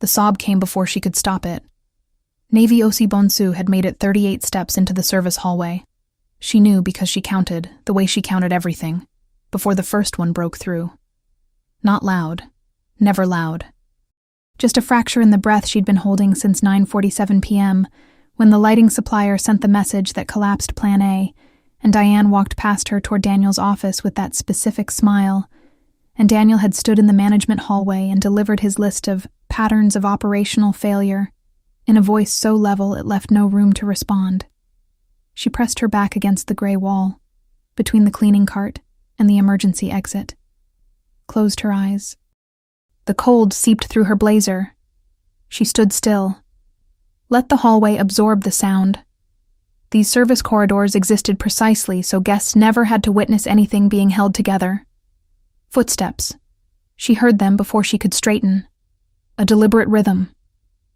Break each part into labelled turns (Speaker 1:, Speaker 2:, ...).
Speaker 1: The sob came before she could stop it. Navy Osi Bonsu had made it 38 steps into the service hallway. She knew because she counted, the way she counted everything, before the first one broke through. Not loud. Never loud. Just a fracture in the breath she'd been holding since 9:47 p.m., when the lighting supplier sent the message that collapsed Plan A, and Diane walked past her toward Daniel's office with that specific smile, and Daniel had stood in the management hallway and delivered his list of patterns of operational failure in a voice so level it left no room to respond. She pressed her back against the gray wall, between the cleaning cart and the emergency exit. Closed her eyes. The cold seeped through her blazer. She stood still. Let the hallway absorb the sound. These service corridors existed precisely so guests never had to witness anything being held together. Footsteps. She heard them before she could straighten. A deliberate rhythm.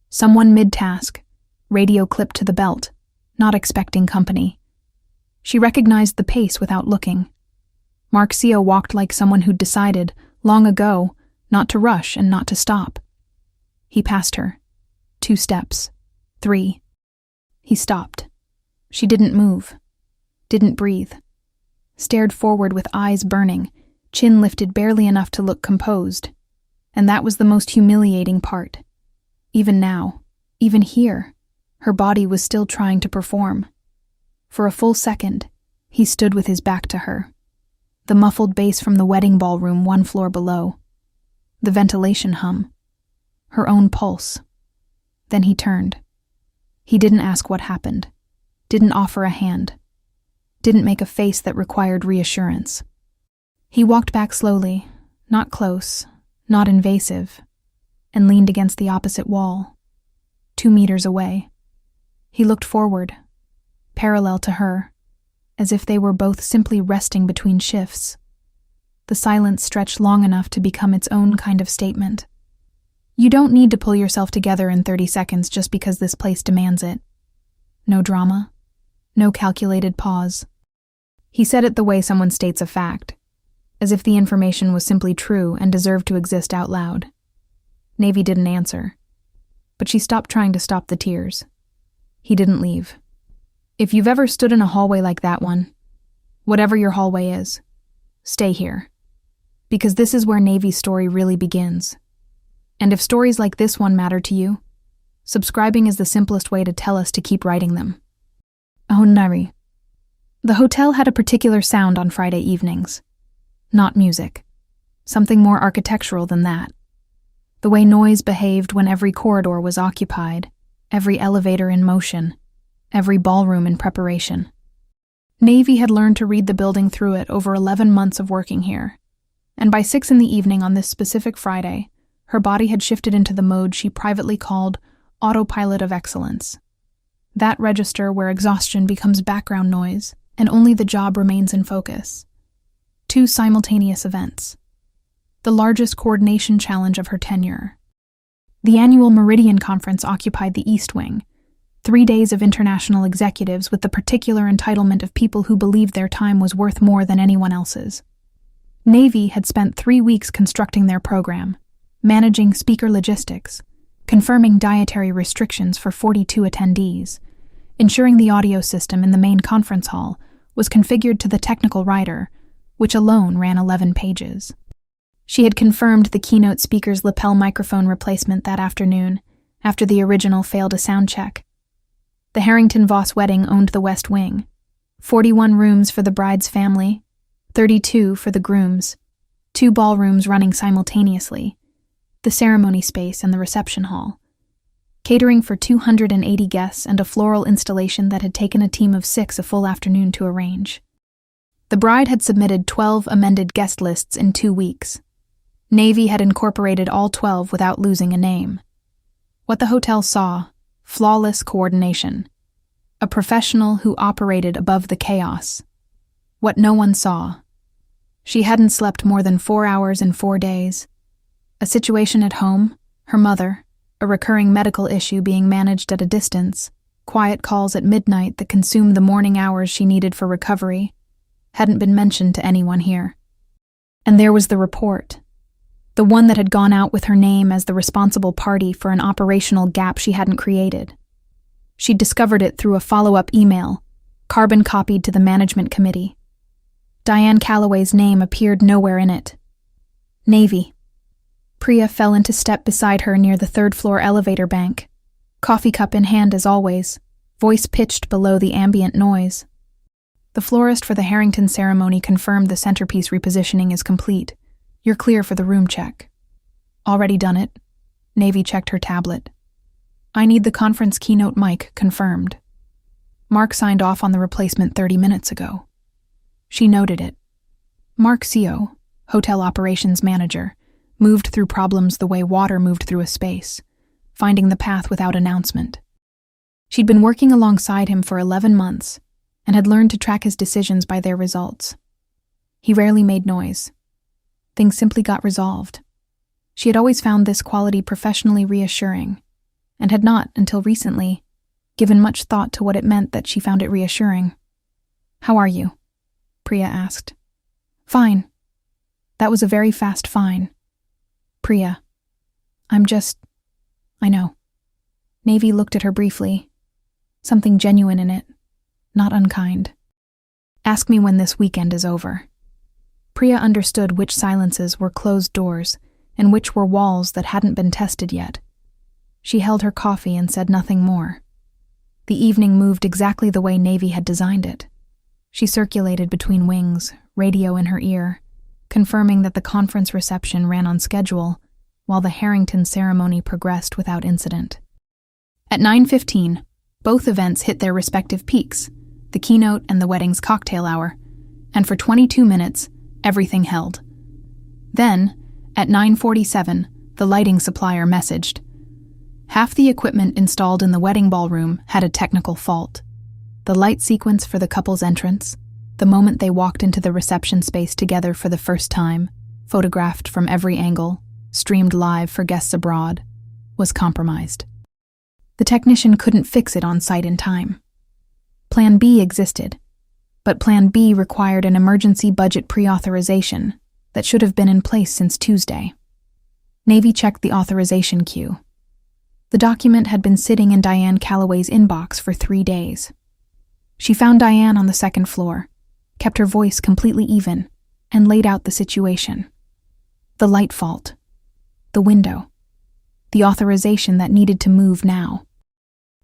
Speaker 1: Someone mid-task, radio clipped to the belt, not expecting company. She recognized the pace without looking. Marcio walked like someone who'd decided, long ago, not to rush and not to stop. He passed her. 2 steps. 3. He stopped. She didn't move. Didn't breathe. Stared forward with eyes burning, chin lifted barely enough to look composed. And that was the most humiliating part. Even now, even here, her body was still trying to perform. For a full second, he stood with his back to her. The muffled bass from the wedding ballroom 1 floor below. The ventilation hum. Her own pulse. Then he turned. He didn't ask what happened. Didn't offer a hand. Didn't make a face that required reassurance. He walked back slowly, not close, not invasive, and leaned against the opposite wall, 2 meters away. He looked forward, parallel to her, as if they were both simply resting between shifts. The silence stretched long enough to become its own kind of statement. You don't need to pull yourself together in 30 seconds just because this place demands it. No drama. No calculated pause. He said it the way someone states a fact, as if the information was simply true and deserved to exist out loud. Navy didn't answer, but she stopped trying to stop the tears. He didn't leave. If you've ever stood in a hallway like that one, whatever your hallway is, stay here. Because this is where Navy's story really begins. And if stories like this one matter to you, subscribing is the simplest way to tell us to keep writing them. Ahonari. The hotel had a particular sound on Friday evenings. Not music. Something more architectural than that. The way noise behaved when every corridor was occupied, every elevator in motion, every ballroom in preparation. Navy had learned to read the building through it over 11 months of working here, and by 6 in the evening on this specific Friday, her body had shifted into the mode she privately called autopilot of excellence. That register where exhaustion becomes background noise and only the job remains in focus. 2 simultaneous events. The largest coordination challenge of her tenure. The annual Meridian Conference occupied the East Wing. 3 days of international executives with the particular entitlement of people who believed their time was worth more than anyone else's. Navy had spent 3 weeks constructing their program, managing speaker logistics, confirming dietary restrictions for 42 attendees, ensuring the audio system in the main conference hall was configured to the technical writer, which alone ran 11 pages. She had confirmed the keynote speaker's lapel microphone replacement that afternoon, after the original failed a sound check. The Harrington-Voss wedding owned the West Wing. 41 rooms for the bride's family, 32 for the groom's, 2 ballrooms running simultaneously, the ceremony space and the reception hall. Catering for 280 guests and a floral installation that had taken a team of 6 a full afternoon to arrange. The bride had submitted 12 amended guest lists in 2 weeks. Navy had incorporated all 12 without losing a name. What the hotel saw: flawless coordination. A professional who operated above the chaos. What no one saw: she hadn't slept more than 4 hours in 4 days. A situation at home, her mother, a recurring medical issue being managed at a distance, quiet calls at midnight that consumed the morning hours she needed for recovery, hadn't been mentioned to anyone here. And there was the report. the one that had gone out with her name as the responsible party for an operational gap she hadn't created. She'd discovered it through a follow-up email, carbon-copied to the management committee. Diane Calloway's name appeared nowhere in it. Navy. Priya fell into step beside her near the third-floor elevator bank, coffee cup in hand as always, voice pitched below the ambient noise. The florist for the Harrington ceremony confirmed the centerpiece repositioning is complete. You're clear for the room check. Already done it. Navy checked her tablet. I need the conference keynote mic confirmed. Mark signed off on the replacement 30 minutes ago. She noted it. Mark Soh, hotel operations manager, moved through problems the way water moved through a space, finding the path without announcement. She'd been working alongside him for 11 months and had learned to track his decisions by their results. He rarely made noise. Things simply got resolved. She had always found this quality professionally reassuring, and had not, until recently, given much thought to what it meant that she found it reassuring. How are you? Priya asked. Fine. That was a very fast fine. Priya. I know. Navy looked at her briefly. Something genuine in it, not unkind. Ask me when this weekend is over. Priya understood which silences were closed doors and which were walls that hadn't been tested yet. She held her coffee and said nothing more. The evening moved exactly the way Navy had designed it. She circulated between wings, radio in her ear, confirming that the conference reception ran on schedule, while the Harrington ceremony progressed without incident. At 9:15, both events hit their respective peaks, the keynote and the wedding's cocktail hour, and for 22 minutes, everything held. Then, at 9:47, the lighting supplier messaged. Half the equipment installed in the wedding ballroom had a technical fault. The light sequence for the couple's entrance, the moment they walked into the reception space together for the first time, photographed from every angle, streamed live for guests abroad, was compromised. The technician couldn't fix it on site in time. Plan B existed, but Plan B required an emergency budget pre-authorization that should have been in place since Tuesday. Navy checked the authorization queue. The document had been sitting in Diane Calloway's inbox for 3 days. She found Diane on the second floor, kept her voice completely even, and laid out the situation. The light fault. The window. The authorization that needed to move now.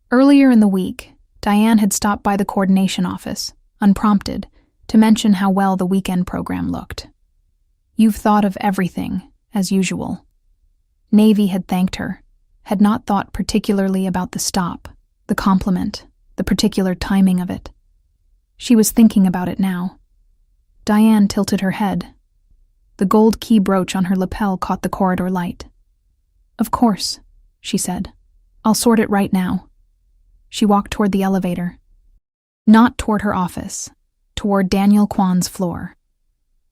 Speaker 1: Earlier in the week, Diane had stopped by the coordination office, unprompted, to mention how well the weekend program looked. You've thought of everything, as usual. Navy had thanked her, had not thought particularly about the stop, the compliment, the particular timing of it. She was thinking about it now. Diane tilted her head. The gold key brooch on her lapel caught the corridor light. Of course, she said. I'll sort it right now. She walked toward the elevator. Not toward her office, toward Daniel Kwan's floor.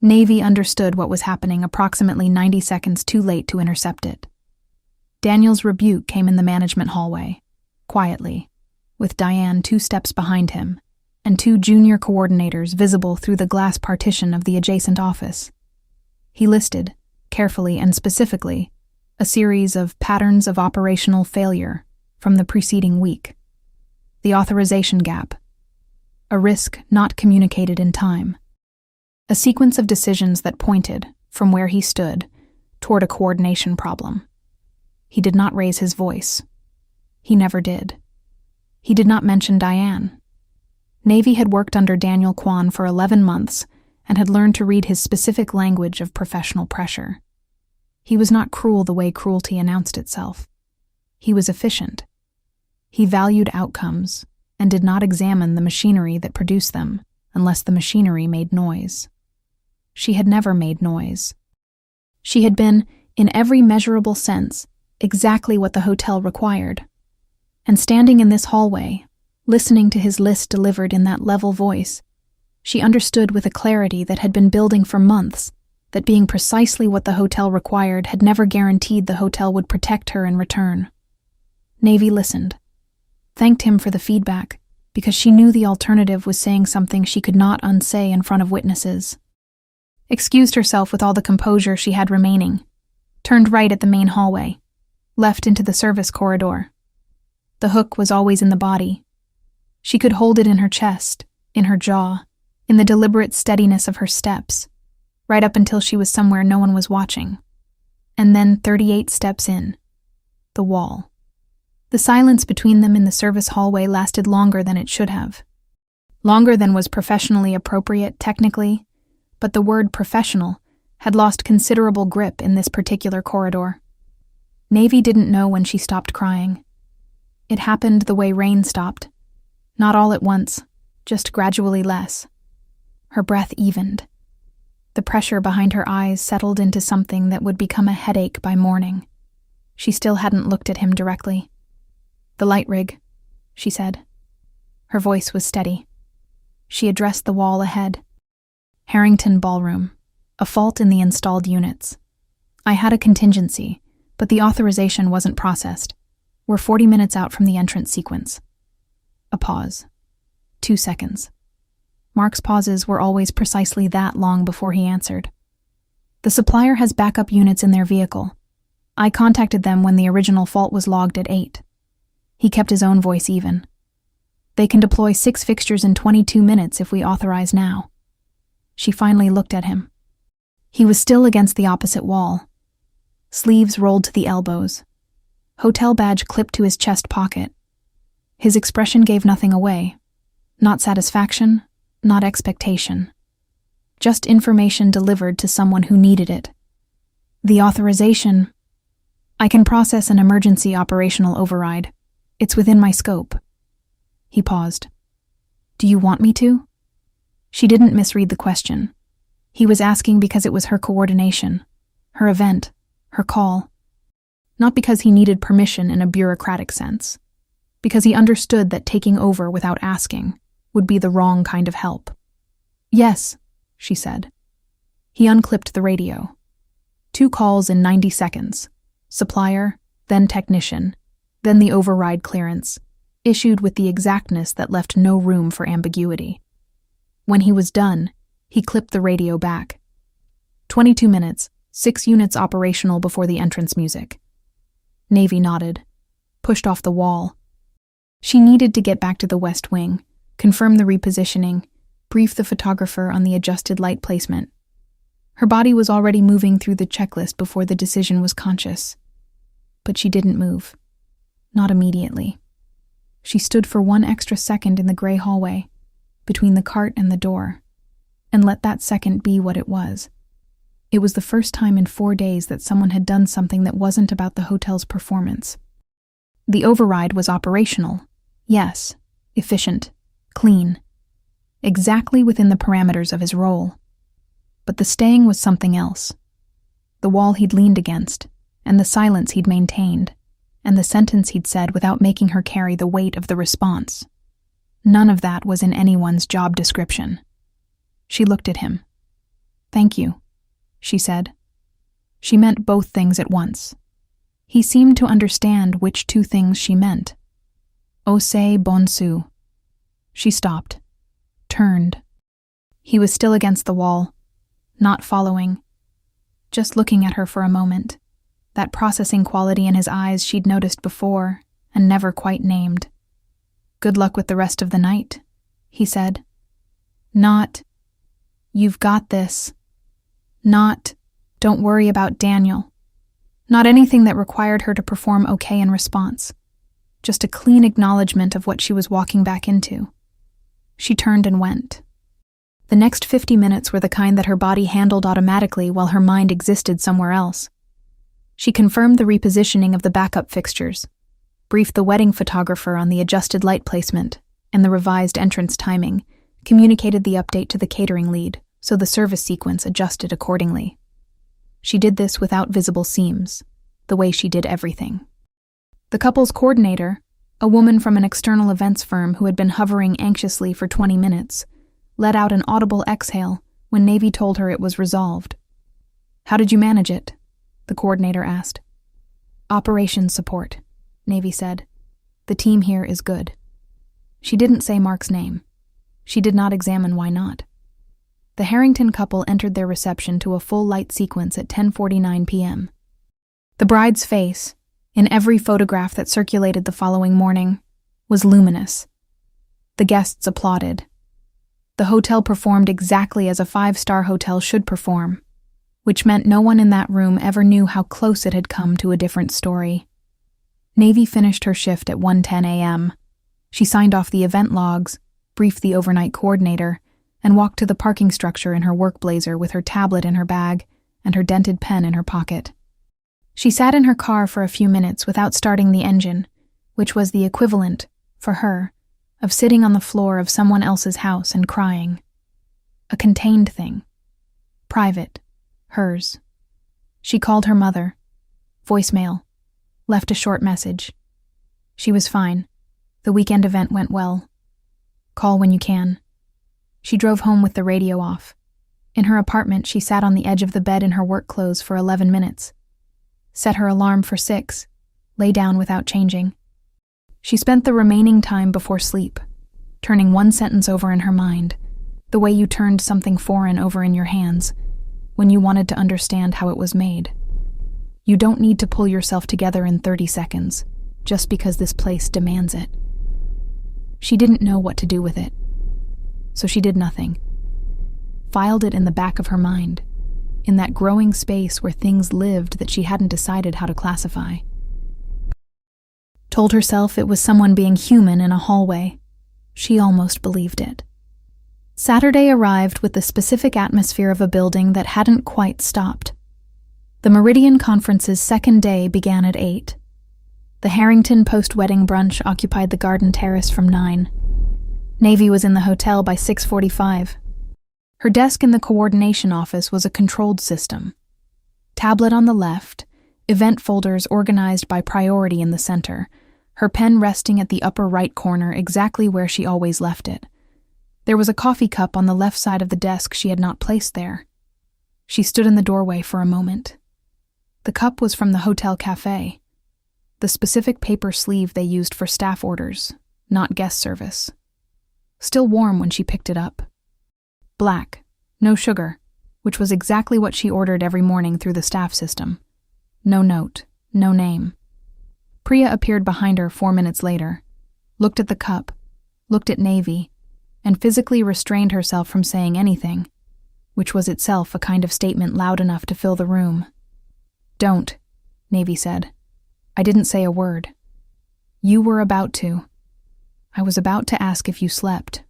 Speaker 1: Navy understood what was happening approximately 90 seconds too late to intercept it. Daniel's rebuke came in the management hallway, quietly, with Diane 2 steps behind him, and 2 junior coordinators visible through the glass partition of the adjacent office. He listed, carefully and specifically, a series of patterns of operational failure from the preceding week. The authorization gap. A risk not communicated in time. A sequence of decisions that pointed, from where he stood, toward a coordination problem. He did not raise his voice. He never did. He did not mention Diane. Navy had worked under Daniel Kwan for 11 months and had learned to read his specific language of professional pressure. He was not cruel the way cruelty announced itself. He was efficient. He valued outcomes and did not examine the machinery that produced them unless the machinery made noise. She had never made noise. She had been, in every measurable sense, exactly what the hotel required. And standing in this hallway, listening to his list delivered in that level voice, she understood with a clarity that had been building for months that being precisely what the hotel required had never guaranteed the hotel would protect her in return. Navy listened, thanked him for the feedback, because she knew the alternative was saying something she could not unsay in front of witnesses. Excused herself with all the composure she had remaining, turned right at the main hallway, left into the service corridor. The hook was always in the body. She could hold it in her chest, in her jaw, in the deliberate steadiness of her steps, right up until she was somewhere no one was watching. And then 38 steps in. The wall. The silence between them in the service hallway lasted longer than it should have. Longer than was professionally appropriate, technically, but the word professional had lost considerable grip in this particular corridor. Navy didn't know when she stopped crying. It happened the way rain stopped. Not all at once, just gradually less. Her breath evened. The pressure behind her eyes settled into something that would become a headache by morning. She still hadn't looked at him directly. "The light rig," she said. Her voice was steady. She addressed the wall ahead. "Harrington Ballroom. A fault in the installed units. I had a contingency, but the authorization wasn't processed. We're 40 minutes out from the entrance sequence." A pause. 2 seconds. Mark's pauses were always precisely that long before he answered. "The supplier has backup units in their vehicle. I contacted them when the original fault was logged at 8. He kept his own voice even. "They can deploy 6 fixtures in 22 minutes if we authorize now." She finally looked at him. He was still against the opposite wall. Sleeves rolled to the elbows. Hotel badge clipped to his chest pocket. His expression gave nothing away. Not satisfaction, not expectation. Just information delivered to someone who needed it. "The authorization. I can process an emergency operational override. It's within my scope." He paused. "Do you want me to?" She didn't misread the question. He was asking because it was her coordination, her event, her call. Not because he needed permission in a bureaucratic sense. Because he understood that taking over without asking would be the wrong kind of help. "Yes," she said. He unclipped the radio. 2 calls in 90 seconds. Supplier, then technician, then the override clearance, issued with the exactness that left no room for ambiguity. When he was done, he clipped the radio back. 22 minutes, 6 units operational before the entrance music. Navy nodded, pushed off the wall. She needed to get back to the West Wing, confirm the repositioning, brief the photographer on the adjusted light placement. Her body was already moving through the checklist before the decision was conscious. But she didn't move. Not immediately. She stood for 1 extra second in the gray hallway, between the cart and the door, and let that second be what it was. It was the first time in 4 days that someone had done something that wasn't about the hotel's performance. The override was operational. Yes, efficient, clean. Exactly within the parameters of his role. But the staying was something else. The wall he'd leaned against, and the silence he'd maintained, and the sentence he'd said without making her carry the weight of the response. None of that was in anyone's job description. She looked at him. "Thank you," she said. She meant both things at once. He seemed to understand which 2 things she meant. "Osei bonsu." She stopped, turned. He was still against the wall, not following, just looking at her for a moment, that processing quality in his eyes she'd noticed before and never quite named. "Good luck with the rest of the night," he said. Not, "You've got this." Not, "Don't worry about Daniel." Not anything that required her to perform okay in response. Just a clean acknowledgement of what she was walking back into. She turned and went. The next 50 minutes were the kind that her body handled automatically while her mind existed somewhere else. She confirmed the repositioning of the backup fixtures, briefed the wedding photographer on the adjusted light placement and the revised entrance timing, communicated the update to the catering lead, so the service sequence adjusted accordingly. She did this without visible seams, the way she did everything. The couple's coordinator, a woman from an external events firm who had been hovering anxiously for 20 minutes, let out an audible exhale when Navy told her it was resolved. "How did you manage it?" the coordinator asked. "Operations support," Navy said. "The team here is good." She didn't say Mark's name. She did not examine why not. The Harrington couple entered their reception to a full light sequence at 10:49 p.m. The bride's face, in every photograph that circulated the following morning, was luminous. The guests applauded. The hotel performed exactly as a 5-star hotel should perform, which meant no one in that room ever knew how close it had come to a different story. Navy finished her shift at 1:10 a.m. She signed off the event logs, briefed the overnight coordinator, and walked to the parking structure in her work blazer with her tablet in her bag and her dented pen in her pocket. She sat in her car for a few minutes without starting the engine, which was the equivalent, for her, of sitting on the floor of someone else's house and crying. A contained thing. Private. Hers. She called her mother. Voicemail. Left a short message. She was fine. The weekend event went well. Call when you can. She drove home with the radio off. In her apartment, she sat on the edge of the bed in her work clothes for 11 minutes. Set her alarm for 6. Lay down without changing. She spent the remaining time before sleep, turning one sentence over in her mind, the way you turned something foreign over in your hands, when you wanted to understand how it was made. You don't need to pull yourself together in 30 seconds, just because this place demands it. She didn't know what to do with it, so she did nothing. Filed it in the back of her mind, in that growing space where things lived that she hadn't decided how to classify. Told herself it was someone being human in a hallway. She almost believed it. Saturday arrived with the specific atmosphere of a building that hadn't quite stopped. The Meridian Conference's second day began at 8. The Harrington post-wedding brunch occupied the garden terrace from 9. Navy was in the hotel by 6:45. Her desk in the coordination office was a controlled system. Tablet on the left, event folders organized by priority in the center, her pen resting at the upper right corner exactly where she always left it. There was a coffee cup on the left side of the desk she had not placed there. She stood in the doorway for a moment. The cup was from the hotel cafe, the specific paper sleeve they used for staff orders, not guest service. Still warm when she picked it up. Black, no sugar, which was exactly what she ordered every morning through the staff system. No note, no name. Priya appeared behind her 4 minutes later, looked at the cup, looked at Navy, and physically restrained herself from saying anything, which was itself a kind of statement loud enough to fill the room. "Don't," Navy said. "I didn't say a word. You were about to. I was about to ask if you slept."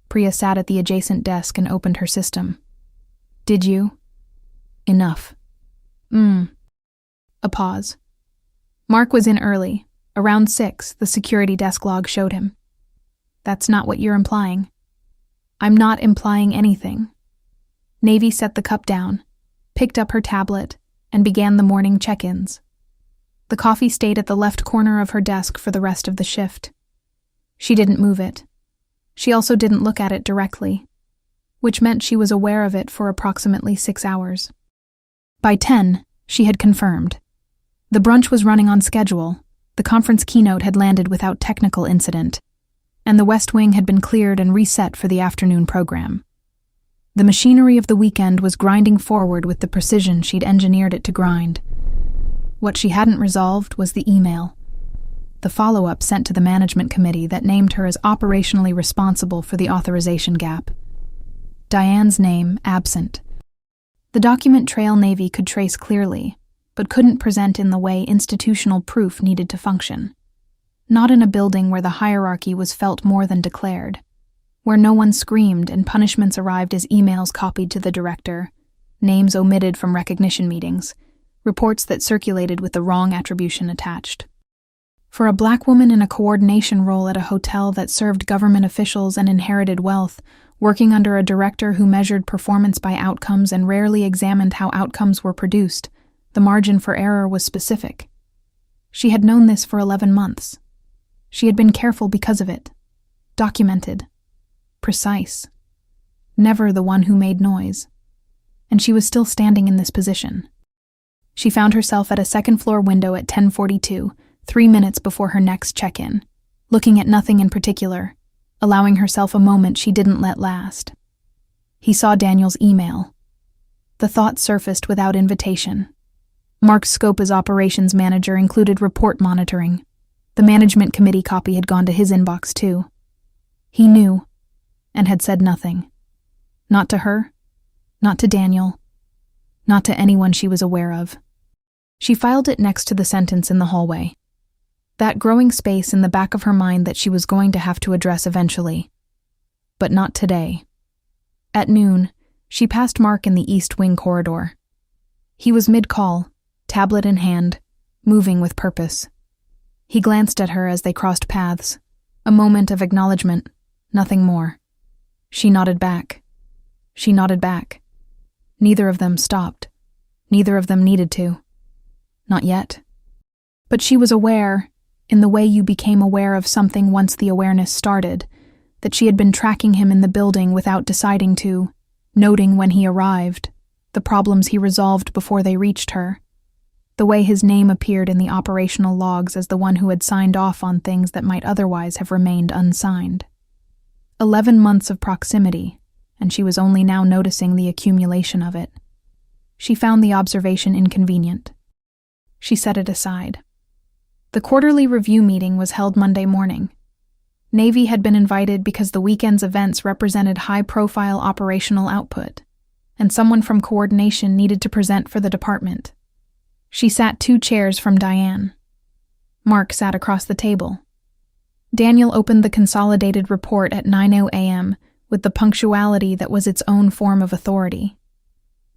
Speaker 1: Priya sat at the adjacent desk and opened her system. "Did you?" "Enough." A pause. Mark was in early. Around 6, the security desk log showed him. "That's not what you're implying." "I'm not implying anything." Navy set the cup down, picked up her tablet, and began the morning check-ins. The coffee stayed at the left corner of her desk for the rest of the shift. She didn't move it. She also didn't look at it directly, which meant she was aware of it for approximately 6 hours. By 10, she had confirmed. The brunch was running on schedule, the conference keynote had landed without technical incident, and the West Wing had been cleared and reset for the afternoon program. The machinery of the weekend was grinding forward with the precision she'd engineered it to grind. What she hadn't resolved was the email, the follow-up sent to the management committee that named her as operationally responsible for the authorization gap. Diane's name absent. The document trail Navy could trace clearly, but couldn't present in the way institutional proof needed to function. Not in a building where the hierarchy was felt more than declared, where no one screamed and punishments arrived as emails copied to the director, names omitted from recognition meetings, reports that circulated with the wrong attribution attached. For a black woman in a coordination role at a hotel that served government officials and inherited wealth, working under a director who measured performance by outcomes and rarely examined how outcomes were produced, the margin for error was specific. She had known this for 11 months. She had been careful because of it. Documented. Precise. Never the one who made noise. And she was still standing in this position. She found herself at a second-floor window at 10:42, 3 minutes before her next check-in, looking at nothing in particular, allowing herself a moment she didn't let last. He saw Daniel's email. The thought surfaced without invitation. Mark's scope as operations manager included report monitoring. The management committee copy had gone to his inbox too. He knew, and had said nothing. Not to her, not to Daniel, not to anyone she was aware of. She filed it next to the sentence in the hallway. That growing space in the back of her mind that she was going to have to address eventually. But not today. At noon, she passed Mark in the East Wing corridor. He was mid-call, tablet in hand, moving with purpose. He glanced at her as they crossed paths. A moment of acknowledgement, nothing more. She nodded back. She nodded back. Neither of them stopped. Neither of them needed to. Not yet. But she was aware, in the way you became aware of something once the awareness started, that she had been tracking him in the building without deciding to, noting when he arrived, the problems he resolved before they reached her, the way his name appeared in the operational logs as the one who had signed off on things that might otherwise have remained unsigned. 11 months of proximity, and she was only now noticing the accumulation of it. She found the observation inconvenient. She set it aside. The quarterly review meeting was held Monday morning. Navy had been invited because the weekend's events represented high-profile operational output, and someone from coordination needed to present for the department. She sat 2 chairs from Diane. Mark sat across the table. Daniel opened the consolidated report at 9:00 a.m. with the punctuality that was its own form of authority.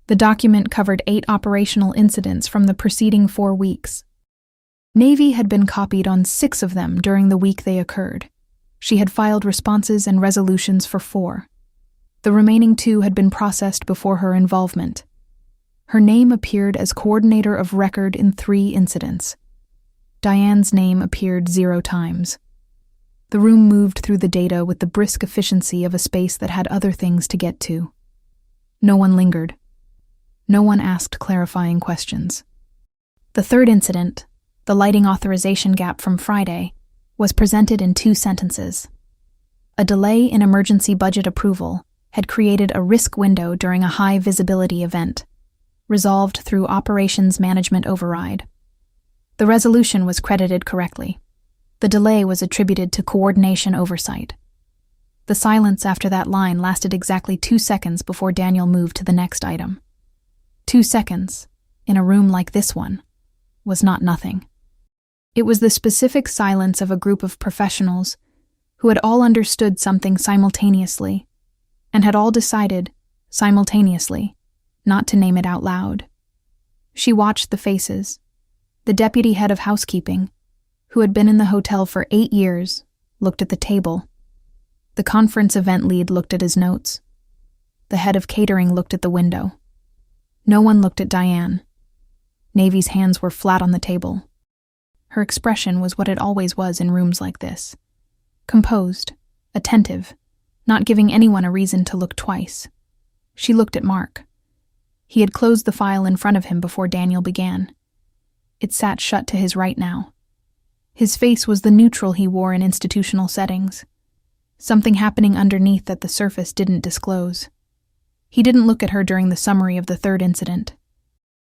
Speaker 1: The document covered 8 operational incidents from the preceding 4 weeks. Navy had been copied on 6 of them during the week they occurred. She had filed responses and resolutions for 4. The remaining 2 had been processed before her involvement. Her name appeared as coordinator of record in 3 incidents. Diane's name appeared 0 times. The room moved through the data with the brisk efficiency of a space that had other things to get to. No one lingered. No one asked clarifying questions. The 3rd incident, the lighting authorization gap from Friday, was presented in 2 sentences. A delay in emergency budget approval had created a risk window during a high-visibility event, resolved through operations management override. The resolution was credited correctly. The delay was attributed to coordination oversight. The silence after that line lasted exactly 2 seconds before Daniel moved to the next item. 2 seconds, in a room like this one, was not nothing. It was the specific silence of a group of professionals who had all understood something simultaneously and had all decided, simultaneously, not to name it out loud. She watched the faces. The deputy head of housekeeping, who had been in the hotel for 8 years, looked at the table. The conference event lead looked at his notes. The head of catering looked at the window. No one looked at Diane. Navy's hands were flat on the table. Her expression was what it always was in rooms like this. Composed, attentive, not giving anyone a reason to look twice. She looked at Mark. He had closed the file in front of him before Daniel began. It sat shut to his right now. His face was the neutral he wore in institutional settings. Something happening underneath that the surface didn't disclose. He didn't look at her during the summary of the 3rd incident.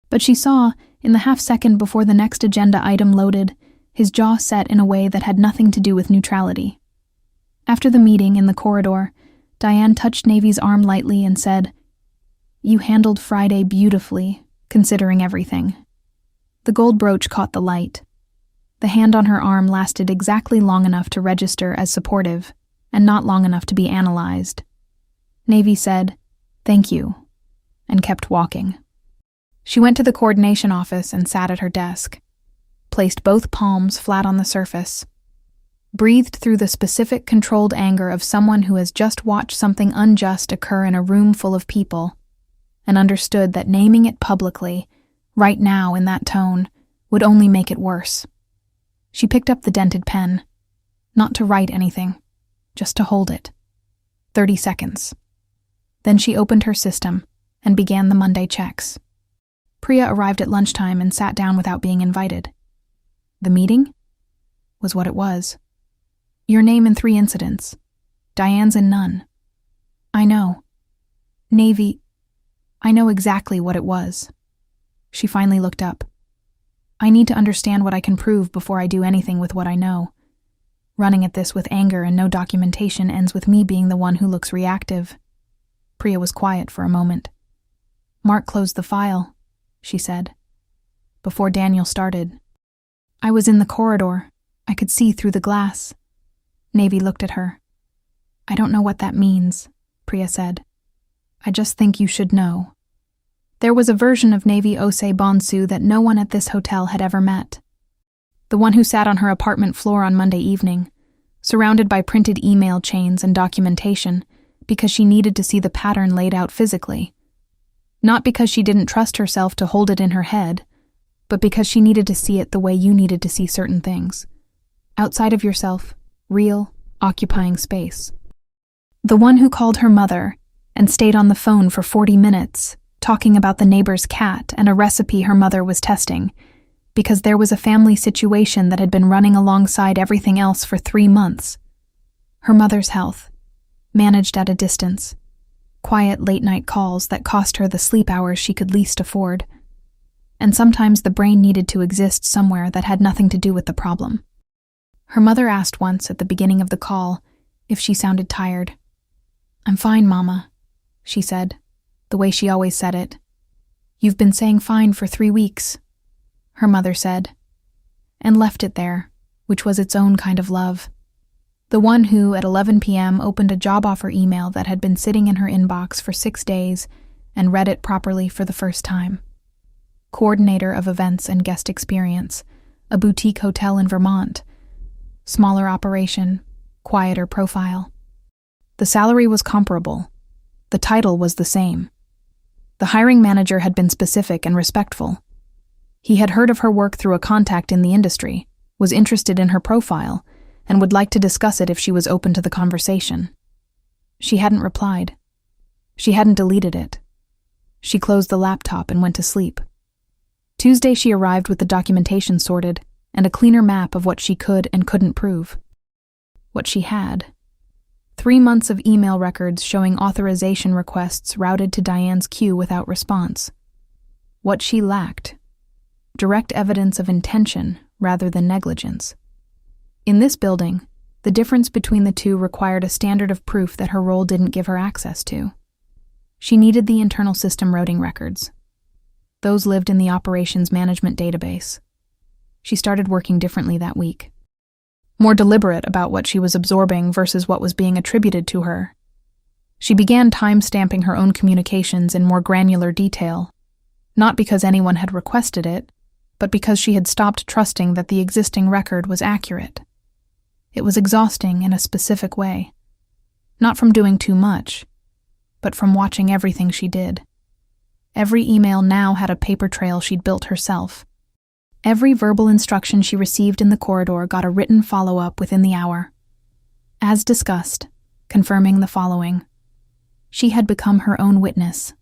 Speaker 1: But she saw, in the half-second before the next agenda item loaded, his jaw set in a way that had nothing to do with neutrality. After the meeting in the corridor, Diane touched Navy's arm lightly and said, "You handled Friday beautifully, considering everything." The gold brooch caught the light. The hand on her arm lasted exactly long enough to register as supportive, and not long enough to be analyzed. Navy said, "Thank you," and kept walking. She went to the coordination office and sat at her desk, placed both palms flat on the surface, breathed through the specific controlled anger of someone who has just watched something unjust occur in a room full of people, and understood that naming it publicly, right now in that tone, would only make it worse. She picked up the dented pen, not to write anything, just to hold it. 30 seconds. Then she opened her system and began the Monday checks. Priya arrived at lunchtime and sat down without being invited. The meeting? Was what it was. Your name in 3 incidents. Diane's in none. I know. Navy, I know exactly what it was. She finally looked up. I need to understand what I can prove before I do anything with what I know. Running at this with anger and no documentation ends with me being the one who looks reactive." Priya was quiet for a moment. "Mark closed the file," she said. Before Daniel started. "I was in the corridor. I could see through the glass." Navy looked at her. "I don't know what that means," Priya said. "I just think you should know." There was a version of Navy Osei Bonsu that no one at this hotel had ever met. The one who sat on her apartment floor on Monday evening, surrounded by printed email chains and documentation, because she needed to see the pattern laid out physically. Not because she didn't trust herself to hold it in her head, but because she needed to see it the way you needed to see certain things. Outside of yourself, real, occupying space. The one who called her mother and stayed on the phone for 40 minutes, talking about the neighbor's cat and a recipe her mother was testing, because there was a family situation that had been running alongside everything else for 3 months. Her mother's health, managed at a distance. Quiet late-night calls that cost her the sleep hours she could least afford. And sometimes the brain needed to exist somewhere that had nothing to do with the problem. Her mother asked once at the beginning of the call if she sounded tired. "I'm fine, Mama," she said, the way she always said it. "You've been saying fine for 3 weeks," her mother said, and left it there, which was its own kind of love. The one who, at 11 p.m., opened a job offer email that had been sitting in her inbox for 6 days and read it properly for the first time. Coordinator of events and guest experience, a boutique hotel in Vermont. Smaller operation, quieter profile. The salary was comparable. The title was the same. The hiring manager had been specific and respectful. He had heard of her work through a contact in the industry, was interested in her profile, and would like to discuss it if she was open to the conversation. She hadn't replied. She hadn't deleted it. She closed the laptop and went to sleep. Tuesday she arrived with the documentation sorted and a cleaner map of what she could and couldn't prove. What she had. 3 months of email records showing authorization requests routed to Diane's queue without response. What she lacked. Direct evidence of intention rather than negligence. In this building, the difference between the two required a standard of proof that her role didn't give her access to. She needed the internal system routing records. Those lived in the operations management database. She started working differently that week. More deliberate about what she was absorbing versus what was being attributed to her. She began time-stamping her own communications in more granular detail, not because anyone had requested it, but because she had stopped trusting that the existing record was accurate. It was exhausting in a specific way. Not from doing too much, but from watching everything she did. Every email now had a paper trail she'd built herself. Every verbal instruction she received in the corridor got a written follow-up within the hour. As discussed, confirming the following. She had become her own witness.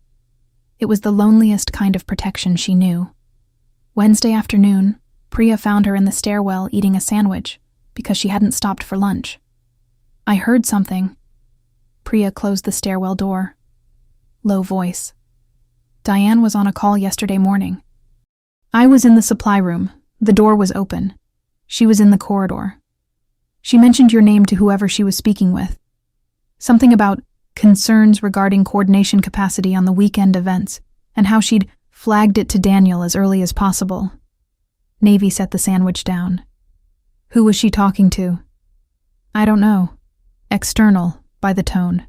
Speaker 1: It was the loneliest kind of protection she knew. Wednesday afternoon, Priya found her in the stairwell eating a sandwich because she hadn't stopped for lunch. "I heard something." Priya closed the stairwell door. Low voice. "Diane was on a call yesterday morning. I was in the supply room. The door was open. She was in the corridor. She mentioned your name to whoever she was speaking with. Something about concerns regarding coordination capacity on the weekend events, and how she'd flagged it to Daniel as early as possible." Navy set the sandwich down. "Who was she talking to?" "I don't know. External, by the tone.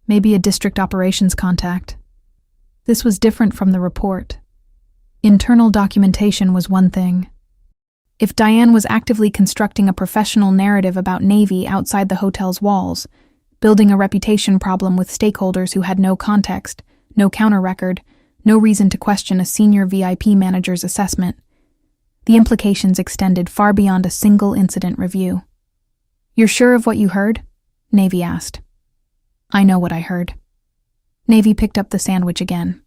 Speaker 1: Maybe a district operations contact." This was different from the report. Internal documentation was one thing. If Diane was actively constructing a professional narrative about Navy outside the hotel's walls, building a reputation problem with stakeholders who had no context, no counter-record, no reason to question a senior VIP manager's assessment, the implications extended far beyond a single incident review. "You're sure of what you heard?" Navy asked. "I know what I heard." Navy picked up the sandwich again.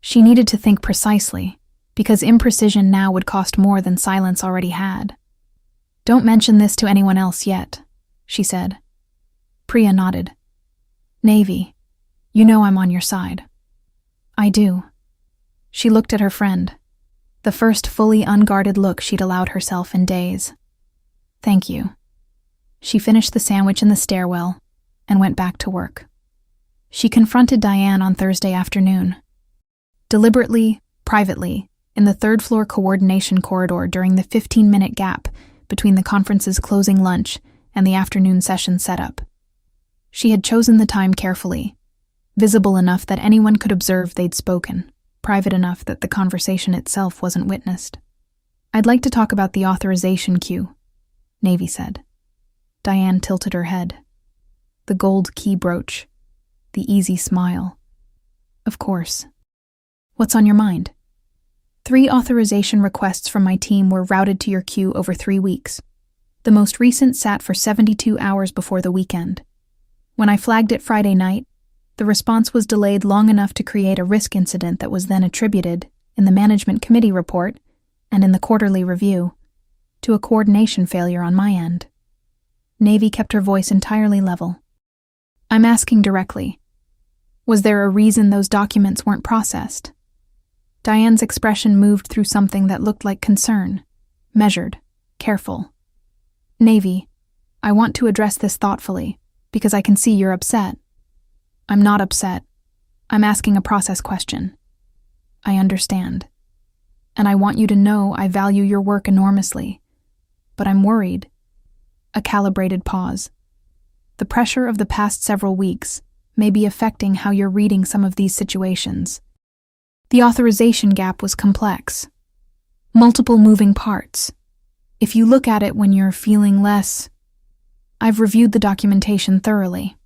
Speaker 1: She needed to think precisely, because imprecision now would cost more than silence already had. "Don't mention this to anyone else yet," she said. Priya nodded. "Navy, you know I'm on your side." "I do." She looked at her friend. the first fully unguarded look she'd allowed herself in days. "Thank you." She finished the sandwich in the stairwell and went back to work. She confronted Diane on Thursday afternoon. Deliberately, privately, in the third-floor coordination corridor during the 15-minute gap between the conference's closing lunch and the afternoon session setup. She had chosen the time carefully, visible enough that anyone could observe they'd spoken, private enough that the conversation itself wasn't witnessed. "I'd like to talk about the authorization queue," Navy said. Diane tilted her head. The gold key brooch, the easy smile. "Of course. What's on your mind?" "3 authorization requests from my team were routed to your queue over 3 weeks. The most recent sat for 72 hours before the weekend. When I flagged it Friday night, the response was delayed long enough to create a risk incident that was then attributed, in the management committee report and in the quarterly review, to a coordination failure on my end." Navy kept her voice entirely level. "I'm asking directly. Was there a reason those documents weren't processed?" Diane's expression moved through something that looked like concern, measured, careful. "Navy, I want to address this thoughtfully, because I can see you're upset." "I'm not upset. I'm asking a process question." "I understand. And I want you to know I value your work enormously. But I'm worried." A calibrated pause. "The pressure of the past several weeks may be affecting how you're reading some of these situations. The authorization gap was complex. Multiple moving parts. If you look at it when you're feeling less, I've reviewed the documentation thoroughly.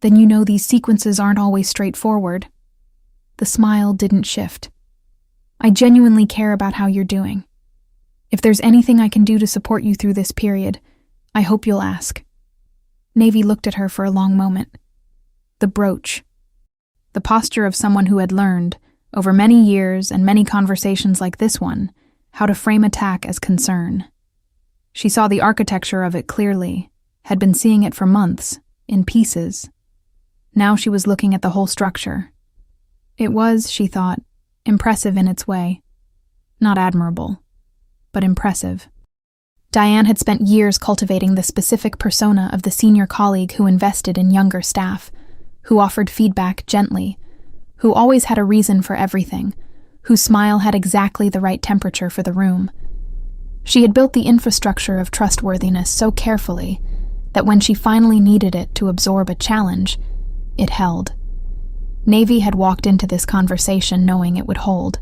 Speaker 1: Then you know these sequences aren't always straightforward." The smile didn't shift. "I genuinely care about how you're doing. If there's anything I can do to support you through this period, I hope you'll ask." Navy looked at her for a long moment. The brooch. The posture of someone who had learned, over many years and many conversations like this one, how to frame attack as concern. She saw the architecture of it clearly, had been seeing it for months, in pieces. Now she was looking at the whole structure. It was, she thought, impressive in its way. Not admirable, but impressive. Diane had spent years cultivating the specific persona of the senior colleague who invested in younger staff, who offered feedback gently, who always had a reason for everything, whose smile had exactly the right temperature for the room. She had built the infrastructure of trustworthiness so carefully that when she finally needed it to absorb a challenge, it held. Navy had walked into this conversation knowing it would hold.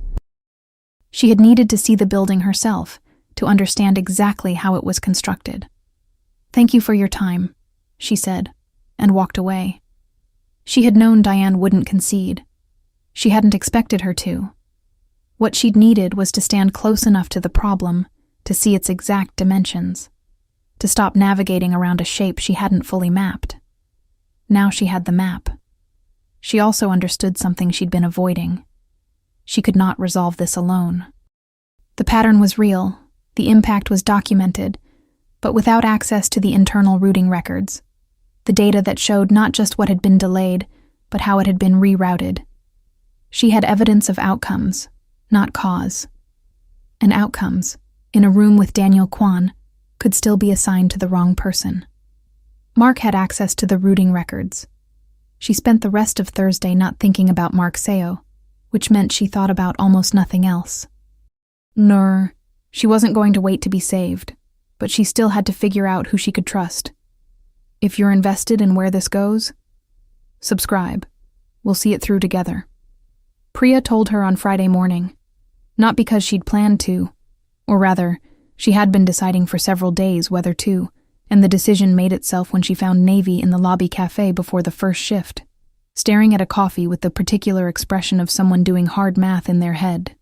Speaker 1: She had needed to see the building herself, to understand exactly how it was constructed. "Thank you for your time," she said, and walked away. She had known Diane wouldn't concede. She hadn't expected her to. What she'd needed was to stand close enough to the problem to see its exact dimensions, to stop navigating around a shape she hadn't fully mapped. Now she had the map. She also understood something she'd been avoiding. She could not resolve this alone. The pattern was real, the impact was documented, but without access to the internal routing records, the data that showed not just what had been delayed, but how it had been rerouted. She had evidence of outcomes, not cause. And outcomes, in a room with Daniel Kwan, could still be assigned to the wrong person. Mark had access to the routing records. She spent the rest of Thursday not thinking about Mark Soh, which meant she thought about almost nothing else. She wasn't going to wait to be saved, but she still had to figure out who she could trust. If you're invested in where this goes, subscribe. We'll see it through together. Priya told her on Friday morning, not because she'd planned to, or rather, she had been deciding for several days whether to, and the decision made itself when she found Navy in the lobby cafe before the first shift, staring at a coffee with the particular expression of someone doing hard math in their head.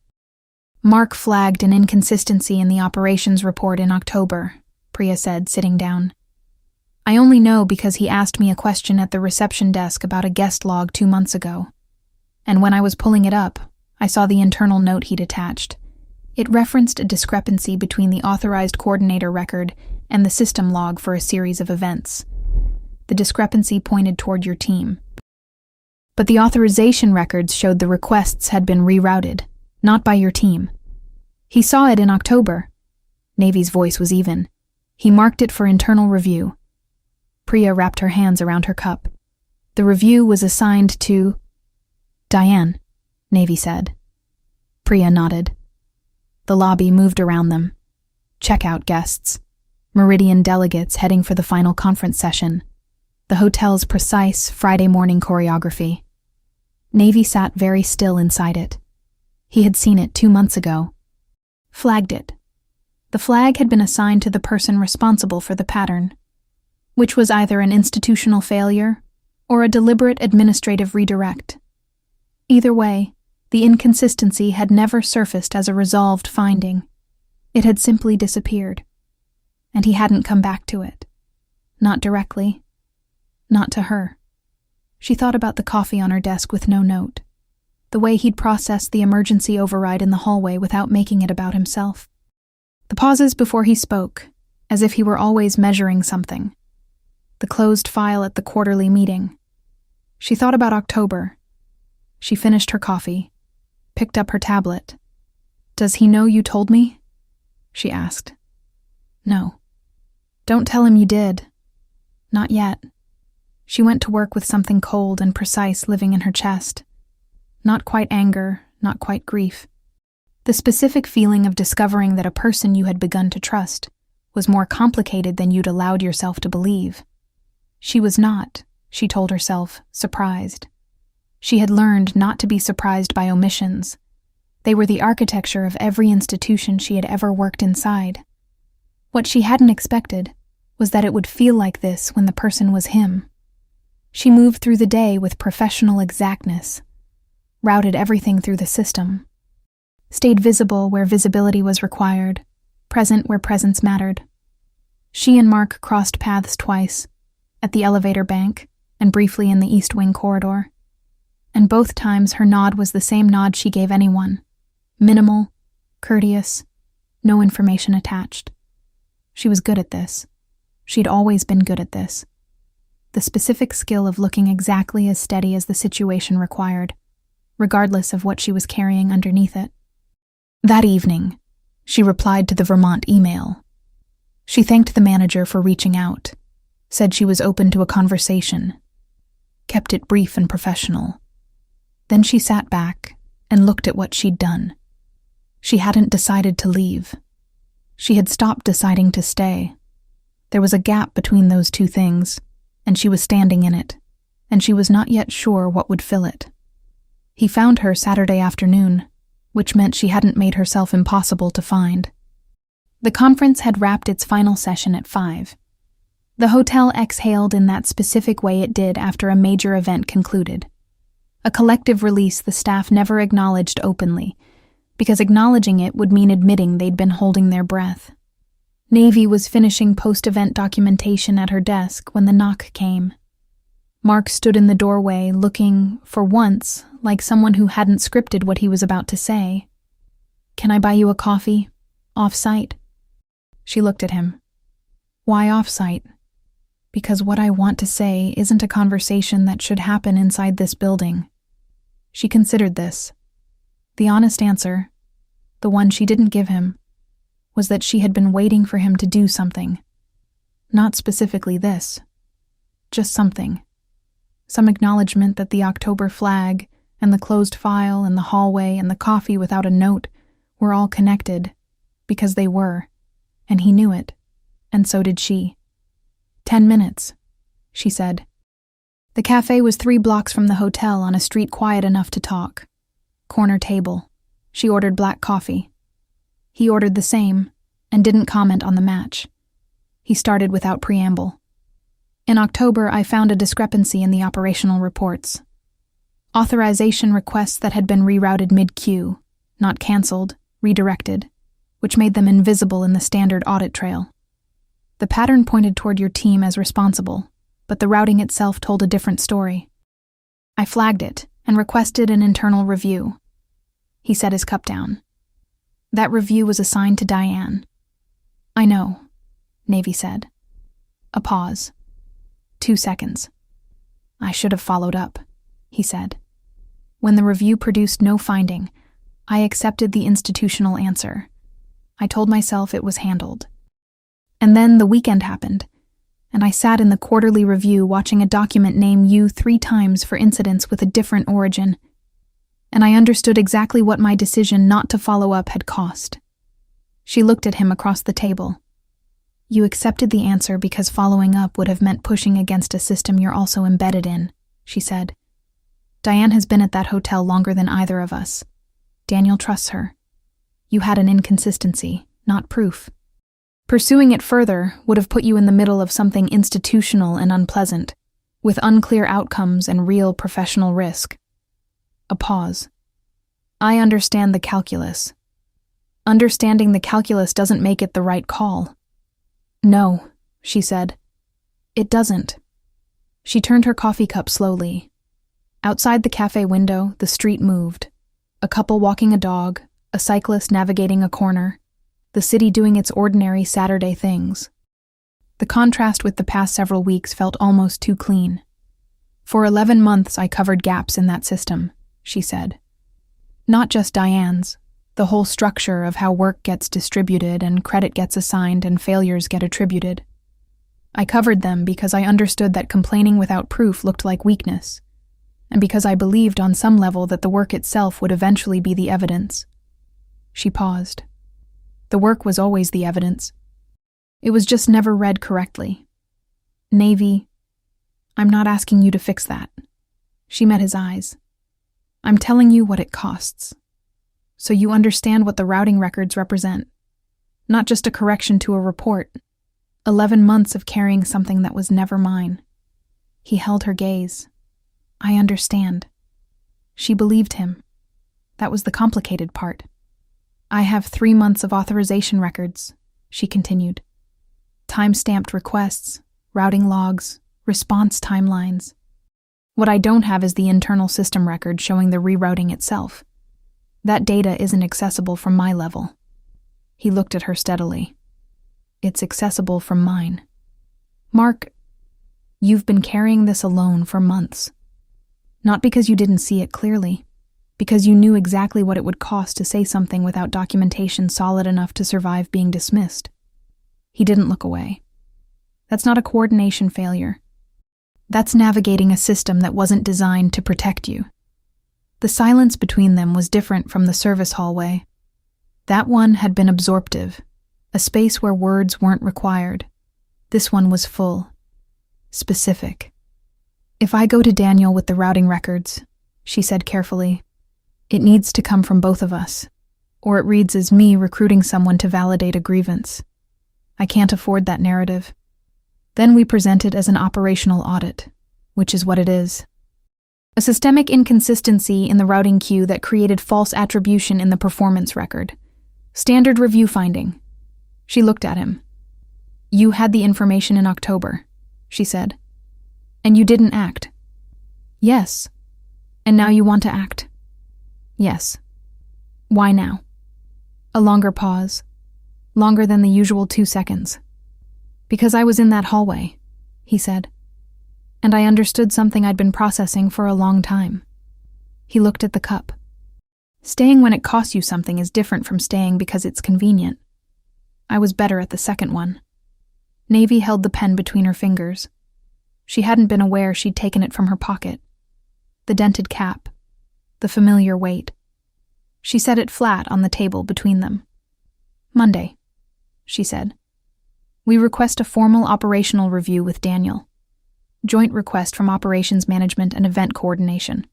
Speaker 1: Mark flagged an inconsistency in the operations report in October, Priya said, sitting down. I only know because he asked me a question at the reception desk about a guest log 2 months ago. And when I was pulling it up, I saw the internal note he'd attached. It referenced a discrepancy between the authorized coordinator record and the system log for a series of events. The discrepancy pointed toward your team. But the authorization records showed the requests had been rerouted, not by your team. He saw it in October. Navy's voice was even. He marked it for internal review. Priya wrapped her hands around her cup. The review was assigned to Diane, Navy said. Priya nodded. The lobby moved around them. Checkout guests. Meridian delegates heading for the final conference session. The hotel's precise Friday morning choreography. Navy sat very still inside it. He had seen it 2 months ago. Flagged it. The flag had been assigned to the person responsible for the pattern, which was either an institutional failure or a deliberate administrative redirect. Either way, the inconsistency had never surfaced as a resolved finding. It had simply disappeared. And he hadn't come back to it. Not directly. Not to her. She thought about the coffee on her desk with no note. The way he'd processed the emergency override in the hallway without making it about himself. The pauses before he spoke, as if he were always measuring something. The closed file at the quarterly meeting. She thought about October. She finished her coffee, picked up her tablet. "Does he know you told me?" she asked. "No." "Don't tell him you did." "Not yet." She went to work with something cold and precise living in her chest. Not quite anger, not quite grief. The specific feeling of discovering that a person you had begun to trust was more complicated than you'd allowed yourself to believe. She was not, she told herself, surprised. She had learned not to be surprised by omissions. They were the architecture of every institution she had ever worked inside. What she hadn't expected was that it would feel like this when the person was him. She moved through the day with professional exactness, routed everything through the system, stayed visible where visibility was required, present where presence mattered. She and Mark crossed paths twice, at the elevator bank and briefly in the East Wing corridor. And both times her nod was the same nod she gave anyone. Minimal, courteous, no information attached. She was good at this. She'd always been good at this. The specific skill of looking exactly as steady as the situation required, regardless of what she was carrying underneath it. That evening, she replied to the Vermont email. She thanked the manager for reaching out, said she was open to a conversation, kept it brief and professional. Then she sat back and looked at what she'd done. She hadn't decided to leave. She had stopped deciding to stay. There was a gap between those two things, and she was standing in it, and she was not yet sure what would fill it. He found her Saturday afternoon, which meant she hadn't made herself impossible to find. The conference had wrapped its final session at 5. The hotel exhaled in that specific way it did after a major event concluded. A collective release the staff never acknowledged openly, because acknowledging it would mean admitting they'd been holding their breath. Navy was finishing post-event documentation at her desk when the knock came. Mark stood in the doorway looking, for once, like someone who hadn't scripted what he was about to say. "Can I buy you a coffee? Off-site?" She looked at him. "Why off-site?" "Because what I want to say isn't a conversation that should happen inside this building." She considered this. The honest answer, the one she didn't give him, was that she had been waiting for him to do something. Not specifically this. Just something. Some acknowledgement that the October flag and the closed file and the hallway and the coffee without a note were all connected, because they were, and he knew it, and so did she. 10 minutes, she said. The cafe was 3 blocks from the hotel on a street quiet enough to talk. Corner table. She ordered black coffee. He ordered the same, and didn't comment on the match. He started without preamble. In October, I found a discrepancy in the operational reports. Authorization requests that had been rerouted mid-queue, not canceled, redirected, which made them invisible in the standard audit trail. The pattern pointed toward your team as responsible, but the routing itself told a different story. I flagged it and requested an internal review. He set his cup down. That review was assigned to Diane. I know, Navy said. A pause. 2 seconds. I should have followed up, he said. When the review produced no finding, I accepted the institutional answer, I told myself it was handled. And then the weekend happened, and I sat in the quarterly review watching a document name you 3 times for incidents with a different origin, and I understood exactly what my decision not to follow up had cost. She looked at him across the table. You accepted the answer because following up would have meant pushing against a system you're also embedded in, she said. Diane has been at that hotel longer than either of us. Daniel trusts her. You had an inconsistency, not proof. Pursuing it further would have put you in the middle of something institutional and unpleasant, with unclear outcomes and real professional risk. A pause. I understand the calculus. Understanding the calculus doesn't make it the right call. No, she said. It doesn't. She turned her coffee cup slowly. Outside the cafe window, the street moved. A couple walking a dog, a cyclist navigating a corner, the city doing its ordinary Saturday things. The contrast with the past several weeks felt almost too clean. For 11 months I covered gaps in that system, she said. Not just Diane's, the whole structure of how work gets distributed and credit gets assigned and failures get attributed. I covered them because I understood that complaining without proof looked like weakness, and because I believed on some level that the work itself would eventually be the evidence. She paused. The work was always the evidence. It was just never read correctly. Navy, I'm not asking you to fix that. She met his eyes. I'm telling you what it costs, so you understand what the routing records represent. Not just a correction to a report. 11 months of carrying something that was never mine. He held her gaze. I understand. She believed him. That was the complicated part. I have 3 months of authorization records, she continued. Time-stamped requests, routing logs, response timelines. What I don't have is the internal system record showing the rerouting itself. That data isn't accessible from my level. He looked at her steadily. It's accessible from mine. Mark, you've been carrying this alone for months. Not because you didn't see it clearly, because you knew exactly what it would cost to say something without documentation solid enough to survive being dismissed. He didn't look away. That's not a coordination failure. That's navigating a system that wasn't designed to protect you. The silence between them was different from the service hallway. That one had been absorptive, a space where words weren't required. This one was full, specific. If I go to Daniel with the routing records, she said carefully, it needs to come from both of us, or it reads as me recruiting someone to validate a grievance. I can't afford that narrative. Then we present it as an operational audit, which is what it is. A systemic inconsistency in the routing queue that created false attribution in the performance record. Standard review finding. She looked at him. You had the information in October, she said. And you didn't act. Yes. And now you want to act. Yes. Why now? A longer pause. Longer than the usual 2 seconds. Because I was in that hallway, he said. And I understood something I'd been processing for a long time. He looked at the cup. Staying when it costs you something is different from staying because it's convenient. I was better at the second one. Navy held the pen between her fingers. She hadn't been aware she'd taken it from her pocket. The dented cap. The familiar weight. She set it flat on the table between them. Monday, she said. We request a formal operational review with Daniel. Joint request from operations management and event coordination.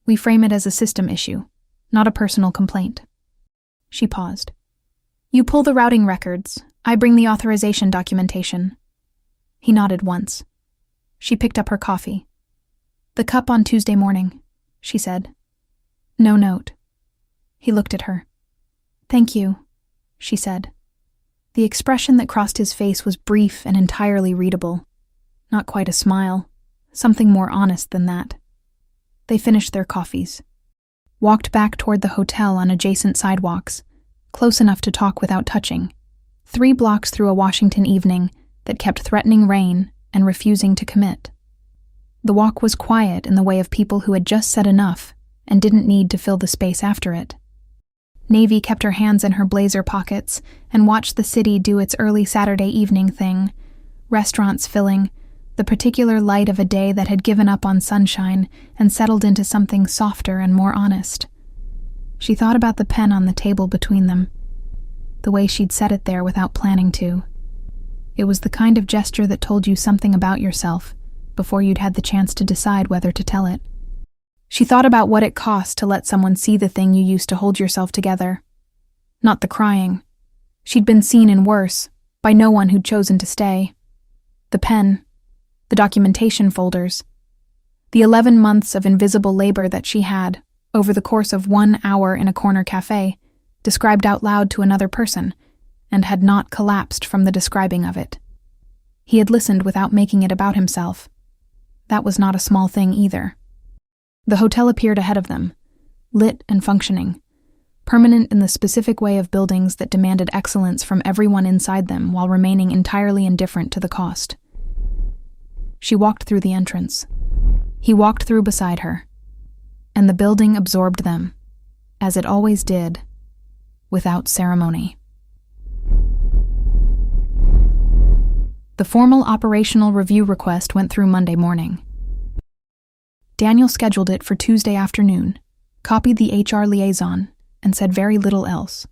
Speaker 1: We frame it as a system issue, not a personal complaint. She paused. You pull the routing records. I bring the authorization documentation. He nodded once. She picked up her coffee. The cup on Tuesday morning, she said. No note. He looked at her. Thank you, she said. The expression that crossed his face was brief and entirely readable. Not quite a smile, something more honest than that. They finished their coffees, walked back toward the hotel on adjacent sidewalks, close enough to talk without touching, 3 blocks through a Washington evening that kept threatening rain and refusing to commit. The walk was quiet in the way of people who had just said enough and didn't need to fill the space after it. Navy kept her hands in her blazer pockets and watched the city do its early Saturday evening thing, restaurants filling, the particular light of a day that had given up on sunshine and settled into something softer and more honest. She thought about the pen on the table between them, the way she'd set it there without planning to. It was the kind of gesture that told you something about yourself before you'd had the chance to decide whether to tell it. She thought about what it cost to let someone see the thing you used to hold yourself together. Not the crying. She'd been seen in worse, by no one who'd chosen to stay. The pen, the documentation folders, the 11 months of invisible labor that she had, over the course of 1 hour in a corner cafe, described out loud to another person, and had not collapsed from the describing of it. He had listened without making it about himself. That was not a small thing either. The hotel appeared ahead of them, lit and functioning, permanent in the specific way of buildings that demanded excellence from everyone inside them while remaining entirely indifferent to the cost. She walked through the entrance. He walked through beside her, and the building absorbed them, as it always did, without ceremony. The formal operational review request went through Monday morning. Daniel scheduled it for Tuesday afternoon, copied the HR liaison, and said very little else.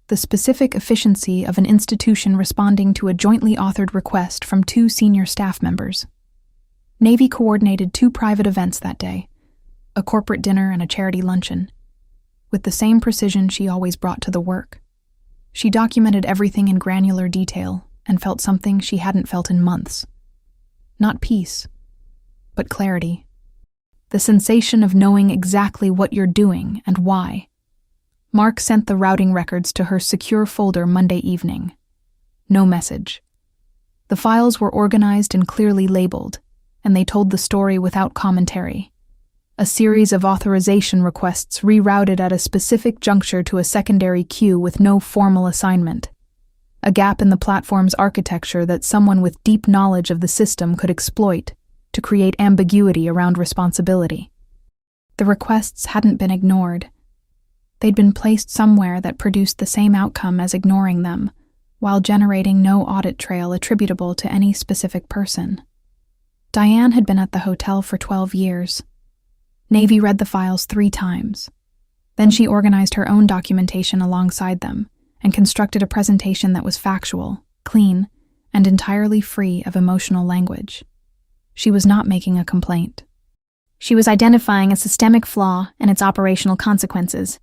Speaker 1: The specific efficiency of an institution responding to a jointly authored request from 2 senior staff members. Navy coordinated 2 private events that day, a corporate dinner and a charity luncheon, with the same precision she always brought to the work. She documented everything in granular detail and felt something she hadn't felt in months. Not peace, but clarity. The sensation of knowing exactly what you're doing and why. Mark sent the routing records to her secure folder Monday evening. No message. The files were organized and clearly labeled, and they told the story without commentary. A series of authorization requests rerouted at a specific juncture to a secondary queue with no formal assignment. A gap in the platform's architecture that someone with deep knowledge of the system could exploit to create ambiguity around responsibility. The requests hadn't been ignored. They'd been placed somewhere that produced the same outcome as ignoring them, while generating no audit trail attributable to any specific person. Diane had been at the hotel for 12 years. Navy read the files 3 times. Then she organized her own documentation alongside them and constructed a presentation that was factual, clean, and entirely free of emotional language. She was not making a complaint. She was identifying a systemic flaw and its operational consequences.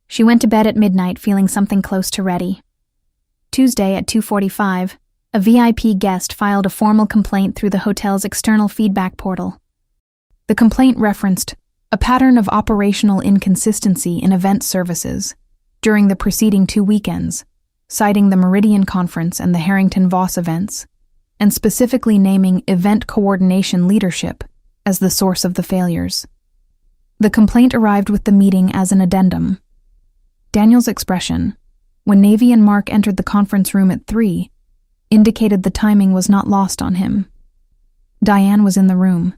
Speaker 1: She went to bed at midnight feeling something close to ready. Tuesday at 2:45, a VIP guest filed a formal complaint through the hotel's external feedback portal. The complaint referenced a pattern of operational inconsistency in event services during the preceding 2 weekends, citing the Meridian Conference and the Harrington Voss events, and specifically naming event coordination leadership as the source of the failures. The complaint arrived with the meeting as an addendum. Daniel's expression, when Navy and Mark entered the conference room at 3, indicated the timing was not lost on him. Diane was in the room.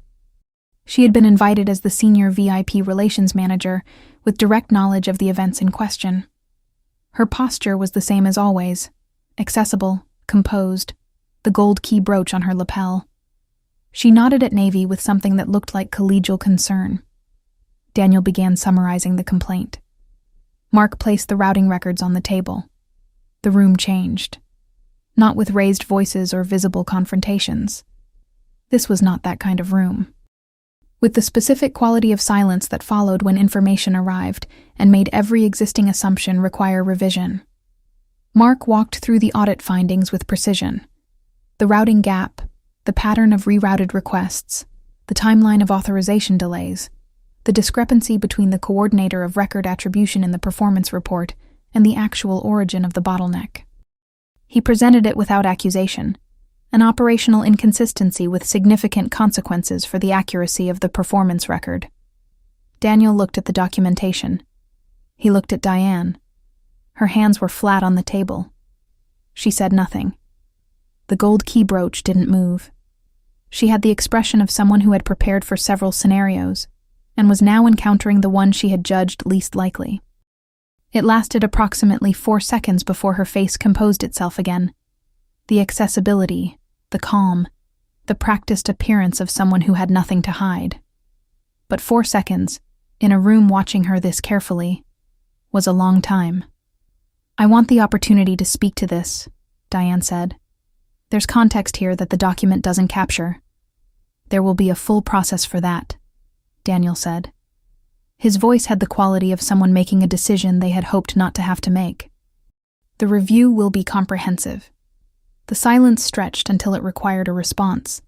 Speaker 1: She had been invited as the senior VIP relations manager with direct knowledge of the events in question. Her posture was the same as always, accessible, composed, the gold key brooch on her lapel. She nodded at Navy with something that looked like collegial concern. Daniel began summarizing the complaint. Mark placed the routing records on the table. The room changed. Not with raised voices or visible confrontations. This was not that kind of room. With the specific quality of silence that followed when information arrived and made every existing assumption require revision. Mark walked through the audit findings with precision. The routing gap, the pattern of rerouted requests, the timeline of authorization delays, the discrepancy between the coordinator of record attribution in the performance report and the actual origin of the bottleneck. He presented it without accusation, an operational inconsistency with significant consequences for the accuracy of the performance record. Daniel looked at the documentation. He looked at Diane. Her hands were flat on the table. She said nothing. The gold key brooch didn't move. She had the expression of someone who had prepared for several scenarios and was now encountering the one she had judged least likely. It lasted approximately 4 seconds before her face composed itself again. The accessibility, the calm, the practiced appearance of someone who had nothing to hide. But 4 seconds, in a room watching her this carefully, was a long time. "I want the opportunity to speak to this," Diane said. "There's context here that the document doesn't capture." "There will be a full process for that," Daniel said. His voice had the quality of someone making a decision they had hoped not to have to make. "The review will be comprehensive." The silence stretched until it required a response.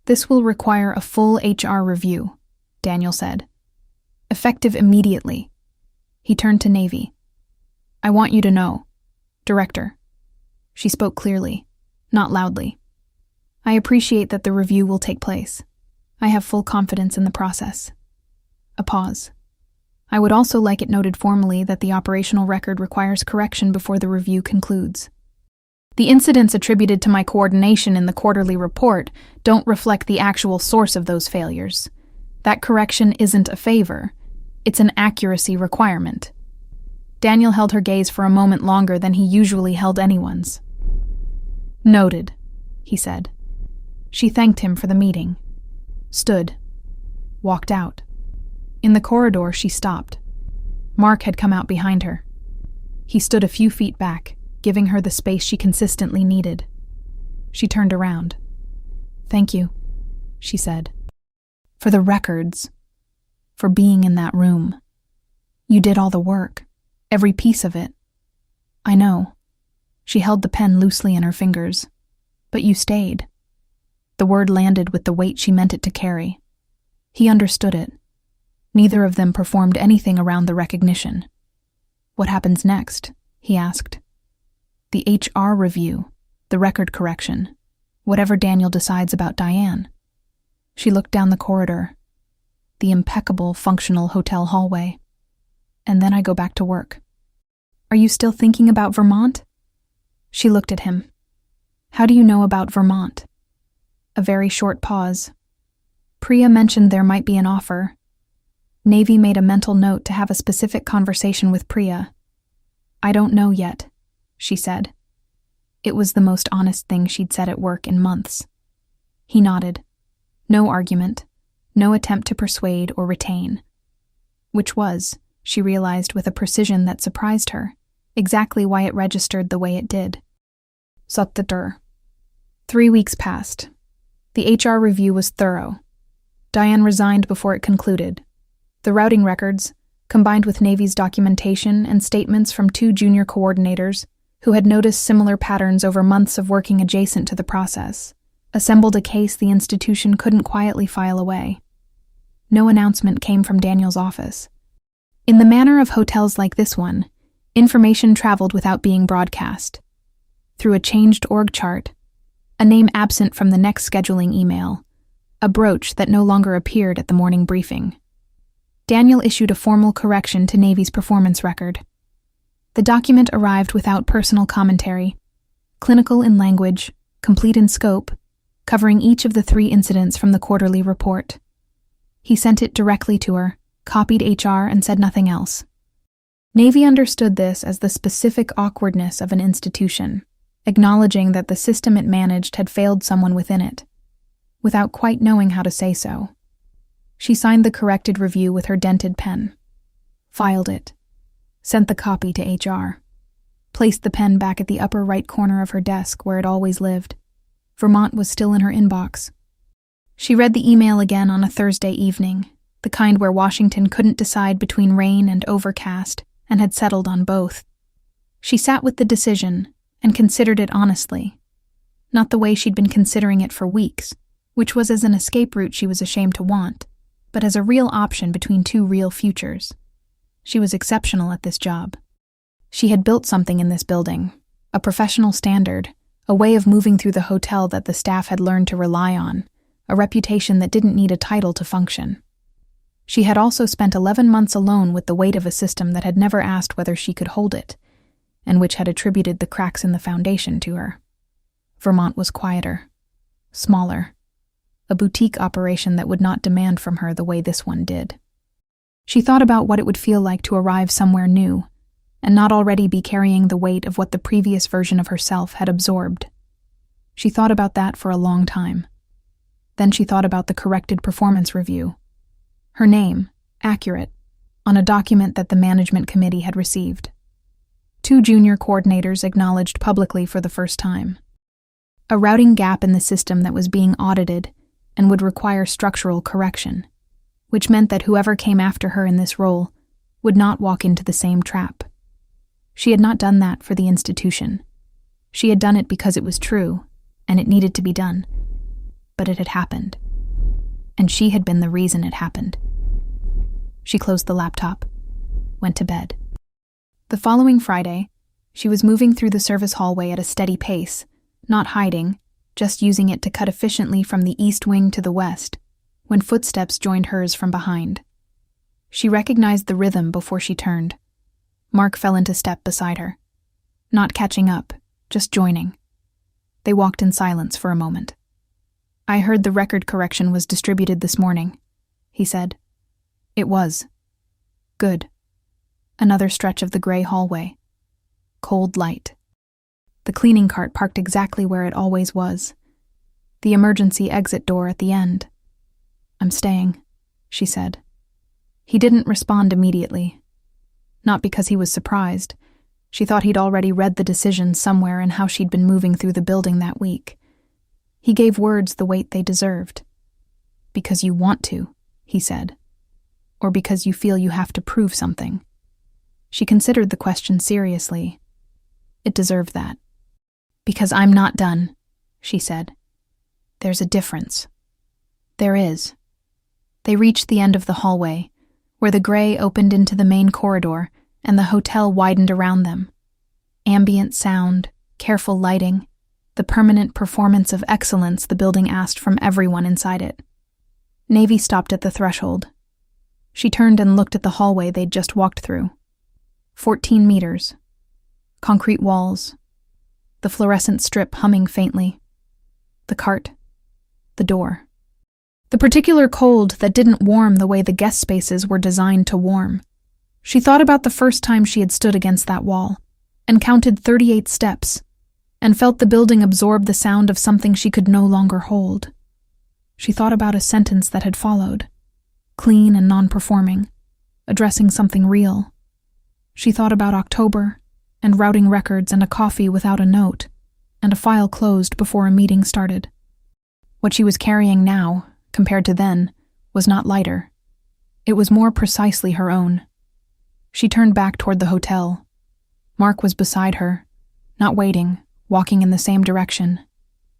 Speaker 1: "This will require a full HR review," Daniel said. "Effective immediately." He turned to Navy. "I want you to know, Director." She spoke clearly, not loudly. "I appreciate that the review will take place. I have full confidence in the process." A pause. "I would also like it noted formally that the operational record requires correction before the review concludes. The incidents attributed to my coordination in the quarterly report don't reflect the actual source of those failures. That correction isn't a favor. It's an accuracy requirement." Daniel held her gaze for a moment longer than he usually held anyone's. "Noted," he said. She thanked him for the meeting. Stood. Walked out. In the corridor, she stopped. Mark had come out behind her. He stood a few feet back, giving her the space she consistently needed. She turned around. "Thank you," she said. "For the records. For being in that room. You did all the work. Every piece of it. I know." She held the pen loosely in her fingers. "But you stayed." The word landed with the weight she meant it to carry. He understood it. Neither of them performed anything around the recognition. "What happens next?" he asked. "The HR review, the record correction, whatever Daniel decides about Diane." She looked down the corridor, the impeccable, functional hotel hallway. "And then I go back to work." "Are you still thinking about Vermont?" She looked at him. "How do you know about Vermont?" A very short pause. Priya mentioned there might be an offer. Navy made a mental note to have a specific conversation with Priya. "I don't know yet," she said. It was the most honest thing she'd said at work in months. He nodded. No argument, no attempt to persuade or retain. Which was, she realized with a precision that surprised her, exactly why it registered the way it did. Sattatur. 3 weeks passed. The HR review was thorough. Diane resigned before it concluded. The routing records, combined with Navy's documentation and statements from 2 junior coordinators who had noticed similar patterns over months of working adjacent to the process, assembled a case the institution couldn't quietly file away. No announcement came from Daniel's office. In the manner of hotels like this one, information traveled without being broadcast. Through a changed org chart, a name absent from the next scheduling email, a brooch that no longer appeared at the morning briefing. Daniel issued a formal correction to Navy's performance record. The document arrived without personal commentary, clinical in language, complete in scope, covering each of the 3 incidents from the quarterly report. He sent it directly to her, copied HR, and said nothing else. Navy understood this as the specific awkwardness of an institution, acknowledging that the system it managed had failed someone within it, without quite knowing how to say so. She signed the corrected review with her dented pen, filed it, sent the copy to HR, placed the pen back at the upper right corner of her desk where it always lived. Vermont was still in her inbox. She read the email again on a Thursday evening, the kind where Washington couldn't decide between rain and overcast and had settled on both. She sat with the decision and considered it honestly, not the way she'd been considering it for weeks, which was as an escape route she was ashamed to want, but as a real option between 2 real futures. She was exceptional at this job. She had built something in this building, a professional standard, a way of moving through the hotel that the staff had learned to rely on, a reputation that didn't need a title to function. She had also spent 11 months alone with the weight of a system that had never asked whether she could hold it, and which had attributed the cracks in the foundation to her. Vermont was quieter, smaller, a boutique operation that would not demand from her the way this one did. She thought about what it would feel like to arrive somewhere new, and not already be carrying the weight of what the previous version of herself had absorbed. She thought about that for a long time. Then she thought about the corrected performance review. Her name, accurate, on a document that the management committee had received. 2 junior coordinators acknowledged publicly for the first time. A routing gap in the system that was being audited and would require structural correction, which meant that whoever came after her in this role would not walk into the same trap. She had not done that for the institution. She had done it because it was true, and it needed to be done. But it had happened. And she had been the reason it happened. She closed the laptop, went to bed. The following Friday, she was moving through the service hallway at a steady pace, not hiding, just using it to cut efficiently from the east wing to the west, when footsteps joined hers from behind. She recognized the rhythm before she turned. Mark fell into step beside her. Not catching up, just joining. They walked in silence for a moment. "I heard the record correction was distributed this morning," he said. "It was. Good." Another stretch of the gray hallway. Cold light. The cleaning cart parked exactly where it always was. The emergency exit door at the end. "I'm staying," she said. He didn't respond immediately. Not because he was surprised. She thought he'd already read the decision somewhere in how she'd been moving through the building that week. He gave words the weight they deserved. "Because you want to," he said. "Or because you feel you have to prove something." She considered the question seriously. It deserved that. "Because I'm not done," she said. "There's a difference." There is. They reached the end of the hallway, where the gray opened into the main corridor and the hotel widened around them. Ambient sound, careful lighting, the permanent performance of excellence the building asked from everyone inside it. Navy stopped at the threshold. She turned and looked at the hallway they'd just walked through. 14 meters. Concrete walls. The fluorescent strip humming faintly. The cart. The door. The particular cold that didn't warm the way the guest spaces were designed to warm. She thought about the first time she had stood against that wall, and counted 38 steps, and felt the building absorb the sound of something she could no longer hold. She thought about a sentence that had followed, clean and non-performing, addressing something real. She thought about October, and routing records and a coffee without a note, and a file closed before a meeting started. What she was carrying now, compared to then, was not lighter. It was more precisely her own. She turned back toward the hotel. Mark was beside her, not waiting, walking in the same direction.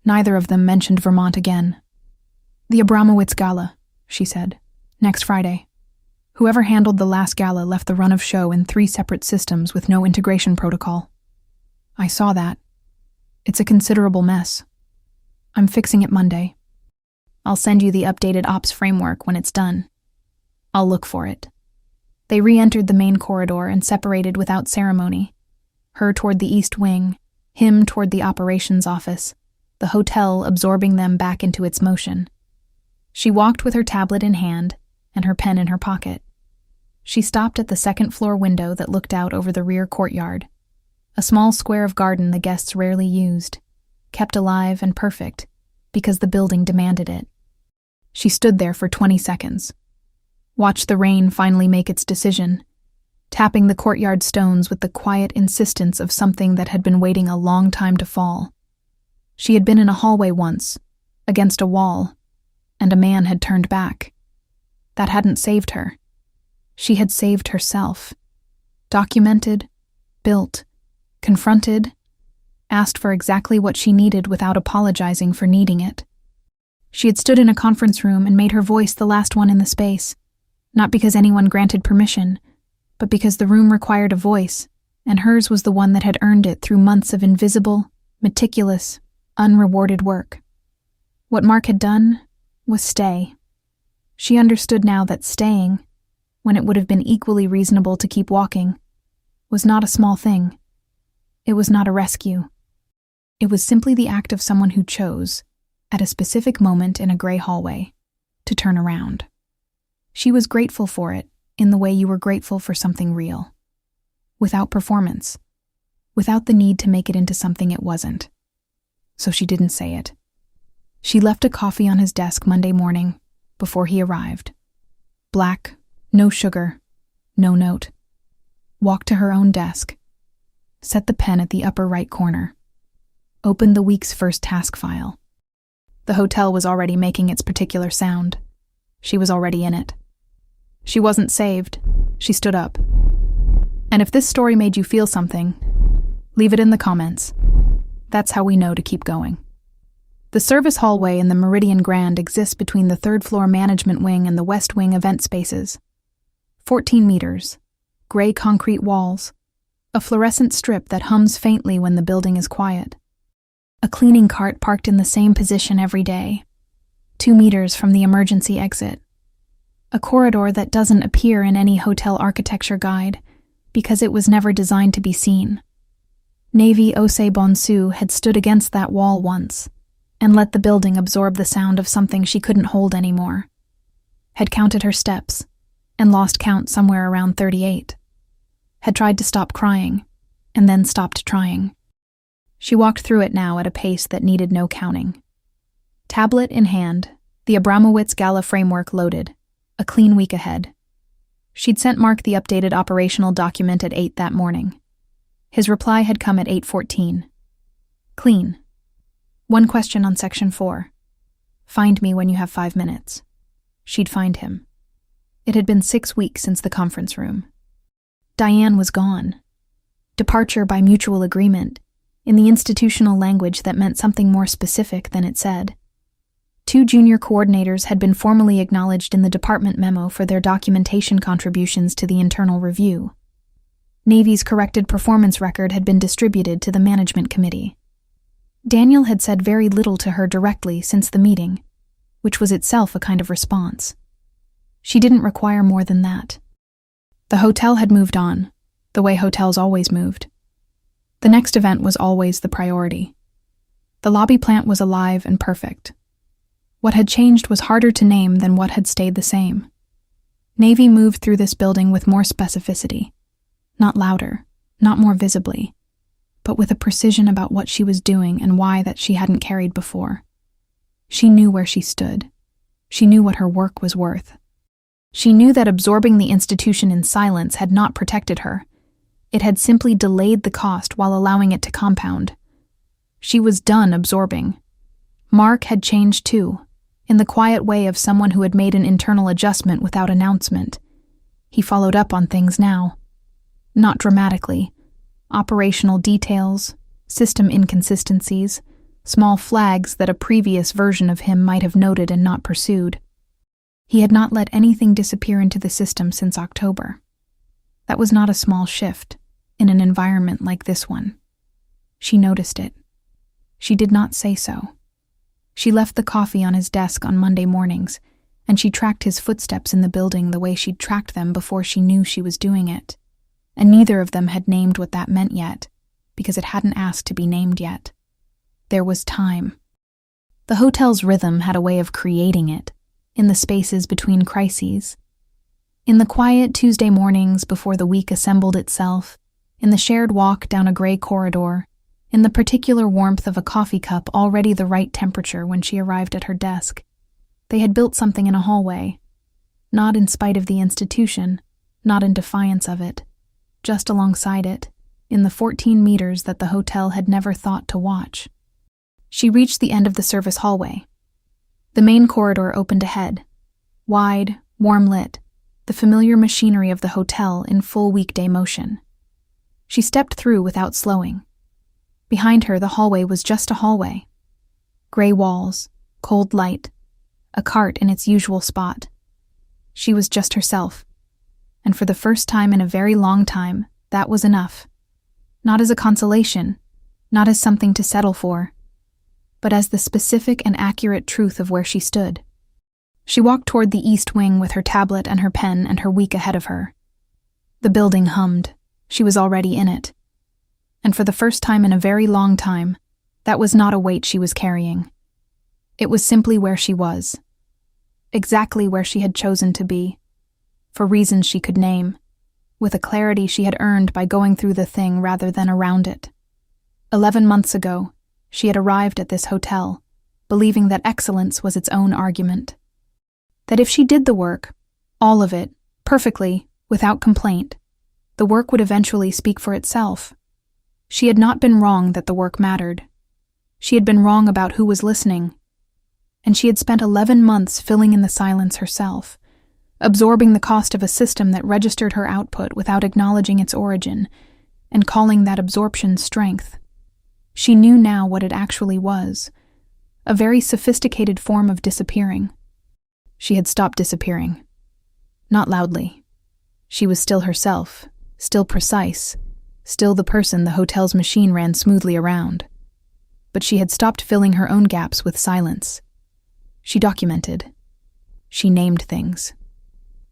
Speaker 1: Neither of them mentioned Vermont again. "The Abramowitz Gala," she said. "Next Friday." Whoever handled the last gala left the run of show in 3 separate systems with no integration protocol. "I saw that. It's a considerable mess. I'm fixing it Monday. I'll send you the updated ops framework when it's done. I'll look for it." They re-entered the main corridor and separated without ceremony. Her toward the east wing, him toward the operations office, the hotel absorbing them back into its motion. She walked with her tablet in hand and her pen in her pocket. She stopped at the second-floor window that looked out over the rear courtyard, a small square of garden the guests rarely used, kept alive and perfect because the building demanded it. She stood there for 20 seconds, watched the rain finally make its decision, tapping the courtyard stones with the quiet insistence of something that had been waiting a long time to fall. She had been in a hallway once, against a wall, and a man had turned back. That hadn't saved her. She had saved herself. Documented, built, confronted, asked for exactly what she needed without apologizing for needing it. She had stood in a conference room and made her voice the last one in the space, not because anyone granted permission, but because the room required a voice, and hers was the one that had earned it through months of invisible, meticulous, unrewarded work. What Mark had done was stay. She understood now that staying, when it would have been equally reasonable to keep walking, was not a small thing. It was not a rescue. It was simply the act of someone who chose, at a specific moment in a gray hallway, to turn around. She was grateful for it, in the way you were grateful for something real. without performance, without the need to make it into something it wasn't. So she didn't say it. She left a coffee on his desk Monday morning before he arrived. Black, no sugar, no note. Walked to her own desk, set the pen at the upper right corner, opened the week's first task file. The hotel was already making its particular sound. She was already in it. She wasn't saved. She stood up. And if this story made you feel something, leave it in the comments. That's how we know to keep going. The service hallway in the Meridian Grand exists between the third-floor management wing and the West Wing event spaces. 14 meters, gray concrete walls, a fluorescent strip that hums faintly when the building is quiet. A cleaning cart parked in the same position every day, 2 meters from the emergency exit. A corridor that doesn't appear in any hotel architecture guide because it was never designed to be seen. Navy Osei Bonsu had stood against that wall once and let the building absorb the sound of something she couldn't hold anymore. Had counted her steps and lost count somewhere around 38. Had tried to stop crying and then stopped trying. She walked through it now at a pace that needed no counting. Tablet in hand, the Abramowitz Gala framework loaded, a clean week ahead. She'd sent Mark the updated operational document at 8 that morning. His reply had come at 8:14. Clean. One question on section 4. Find me when you have 5 minutes. She'd find him. It had been 6 weeks since the conference room. Diane was gone. Departure by mutual agreement, in the institutional language that meant something more specific than it said. 2 junior coordinators had been formally acknowledged in the department memo for their documentation contributions to the internal review. Navy's corrected performance record had been distributed to the management committee. Daniel had said very little to her directly since the meeting, which was itself a kind of response. She didn't require more than that. The hotel had moved on, the way hotels always moved. The next event was always the priority. The lobby plant was alive and perfect. What had changed was harder to name than what had stayed the same. Navy moved through this building with more specificity. Not louder, not more visibly, but with a precision about what she was doing and why that she hadn't carried before. She knew where she stood. She knew what her work was worth. She knew that absorbing the institution in silence had not protected her. It had simply delayed the cost while allowing it to compound. She was done absorbing. Mark had changed too, in the quiet way of someone who had made an internal adjustment without announcement. He followed up on things now. Not dramatically. Operational details, system inconsistencies, small flags that a previous version of him might have noted and not pursued. He had not let anything disappear into the system since October. That was not a small shift in an environment like this one. She noticed it. She did not say so. She left the coffee on his desk on Monday mornings, and she tracked his footsteps in the building the way she'd tracked them before she knew she was doing it. And neither of them had named what that meant yet, because it hadn't asked to be named yet. There was time. The hotel's rhythm had a way of creating it, in the spaces between crises. In the quiet Tuesday mornings before the week assembled itself, in the shared walk down a gray corridor, in the particular warmth of a coffee cup already the right temperature when she arrived at her desk. They had built something in a hallway, not in spite of the institution, not in defiance of it, just alongside it, in the 14 meters that the hotel had never thought to watch. She reached the end of the service hallway. The main corridor opened ahead, wide, warm-lit, the familiar machinery of the hotel in full weekday motion. She stepped through without slowing. Behind her, the hallway was just a hallway. Gray walls, cold light, a cart in its usual spot. She was just herself. And for the first time in a very long time, that was enough. Not as a consolation, not as something to settle for, but as the specific and accurate truth of where she stood. She walked toward the east wing with her tablet and her pen and her week ahead of her. The building hummed. She was already in it. And for the first time in a very long time, that was not a weight she was carrying. It was simply where she was. Exactly where she had chosen to be, for reasons she could name. with a clarity she had earned by going through the thing rather than around it. 11 months ago, she had arrived at this hotel, believing that excellence was its own argument. That if she did the work, all of it, perfectly, without complaint, the work would eventually speak for itself. She had not been wrong that the work mattered. She had been wrong about who was listening. And she had spent 11 months filling in the silence herself, absorbing the cost of a system that registered her output without acknowledging its origin, and calling that absorption strength. She knew now what it actually was, a very sophisticated form of disappearing. She had stopped disappearing. Not loudly. She was still herself, still precise, still the person the hotel's machine ran smoothly around. But she had stopped filling her own gaps with silence. She documented. She named things.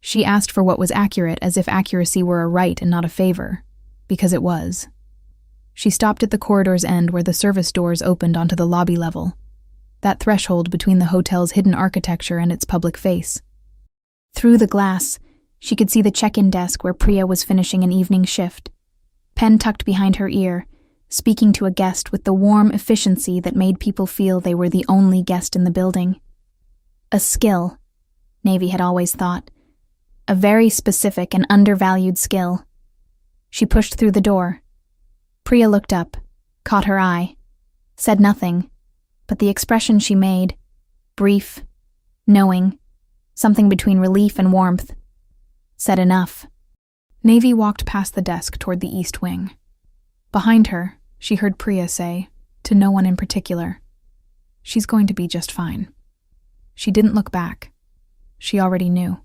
Speaker 1: She asked for what was accurate as if accuracy were a right and not a favor, because it was. She stopped at the corridor's end where the service doors opened onto the lobby level, that threshold between the hotel's hidden architecture and its public face. Through the glass, she could see the check-in desk where Priya was finishing an evening shift, pen tucked behind her ear, speaking to a guest with the warm efficiency that made people feel they were the only guest in the building. A skill, Navy had always thought. A very specific and undervalued skill. She pushed through the door. Priya looked up, caught her eye, said nothing, but the expression she made, brief, knowing, something between relief and warmth, said enough. Navy walked past the desk toward the east wing. Behind her, she heard Priya say, to no one in particular, "She's going to be just fine." She didn't look back. She already knew.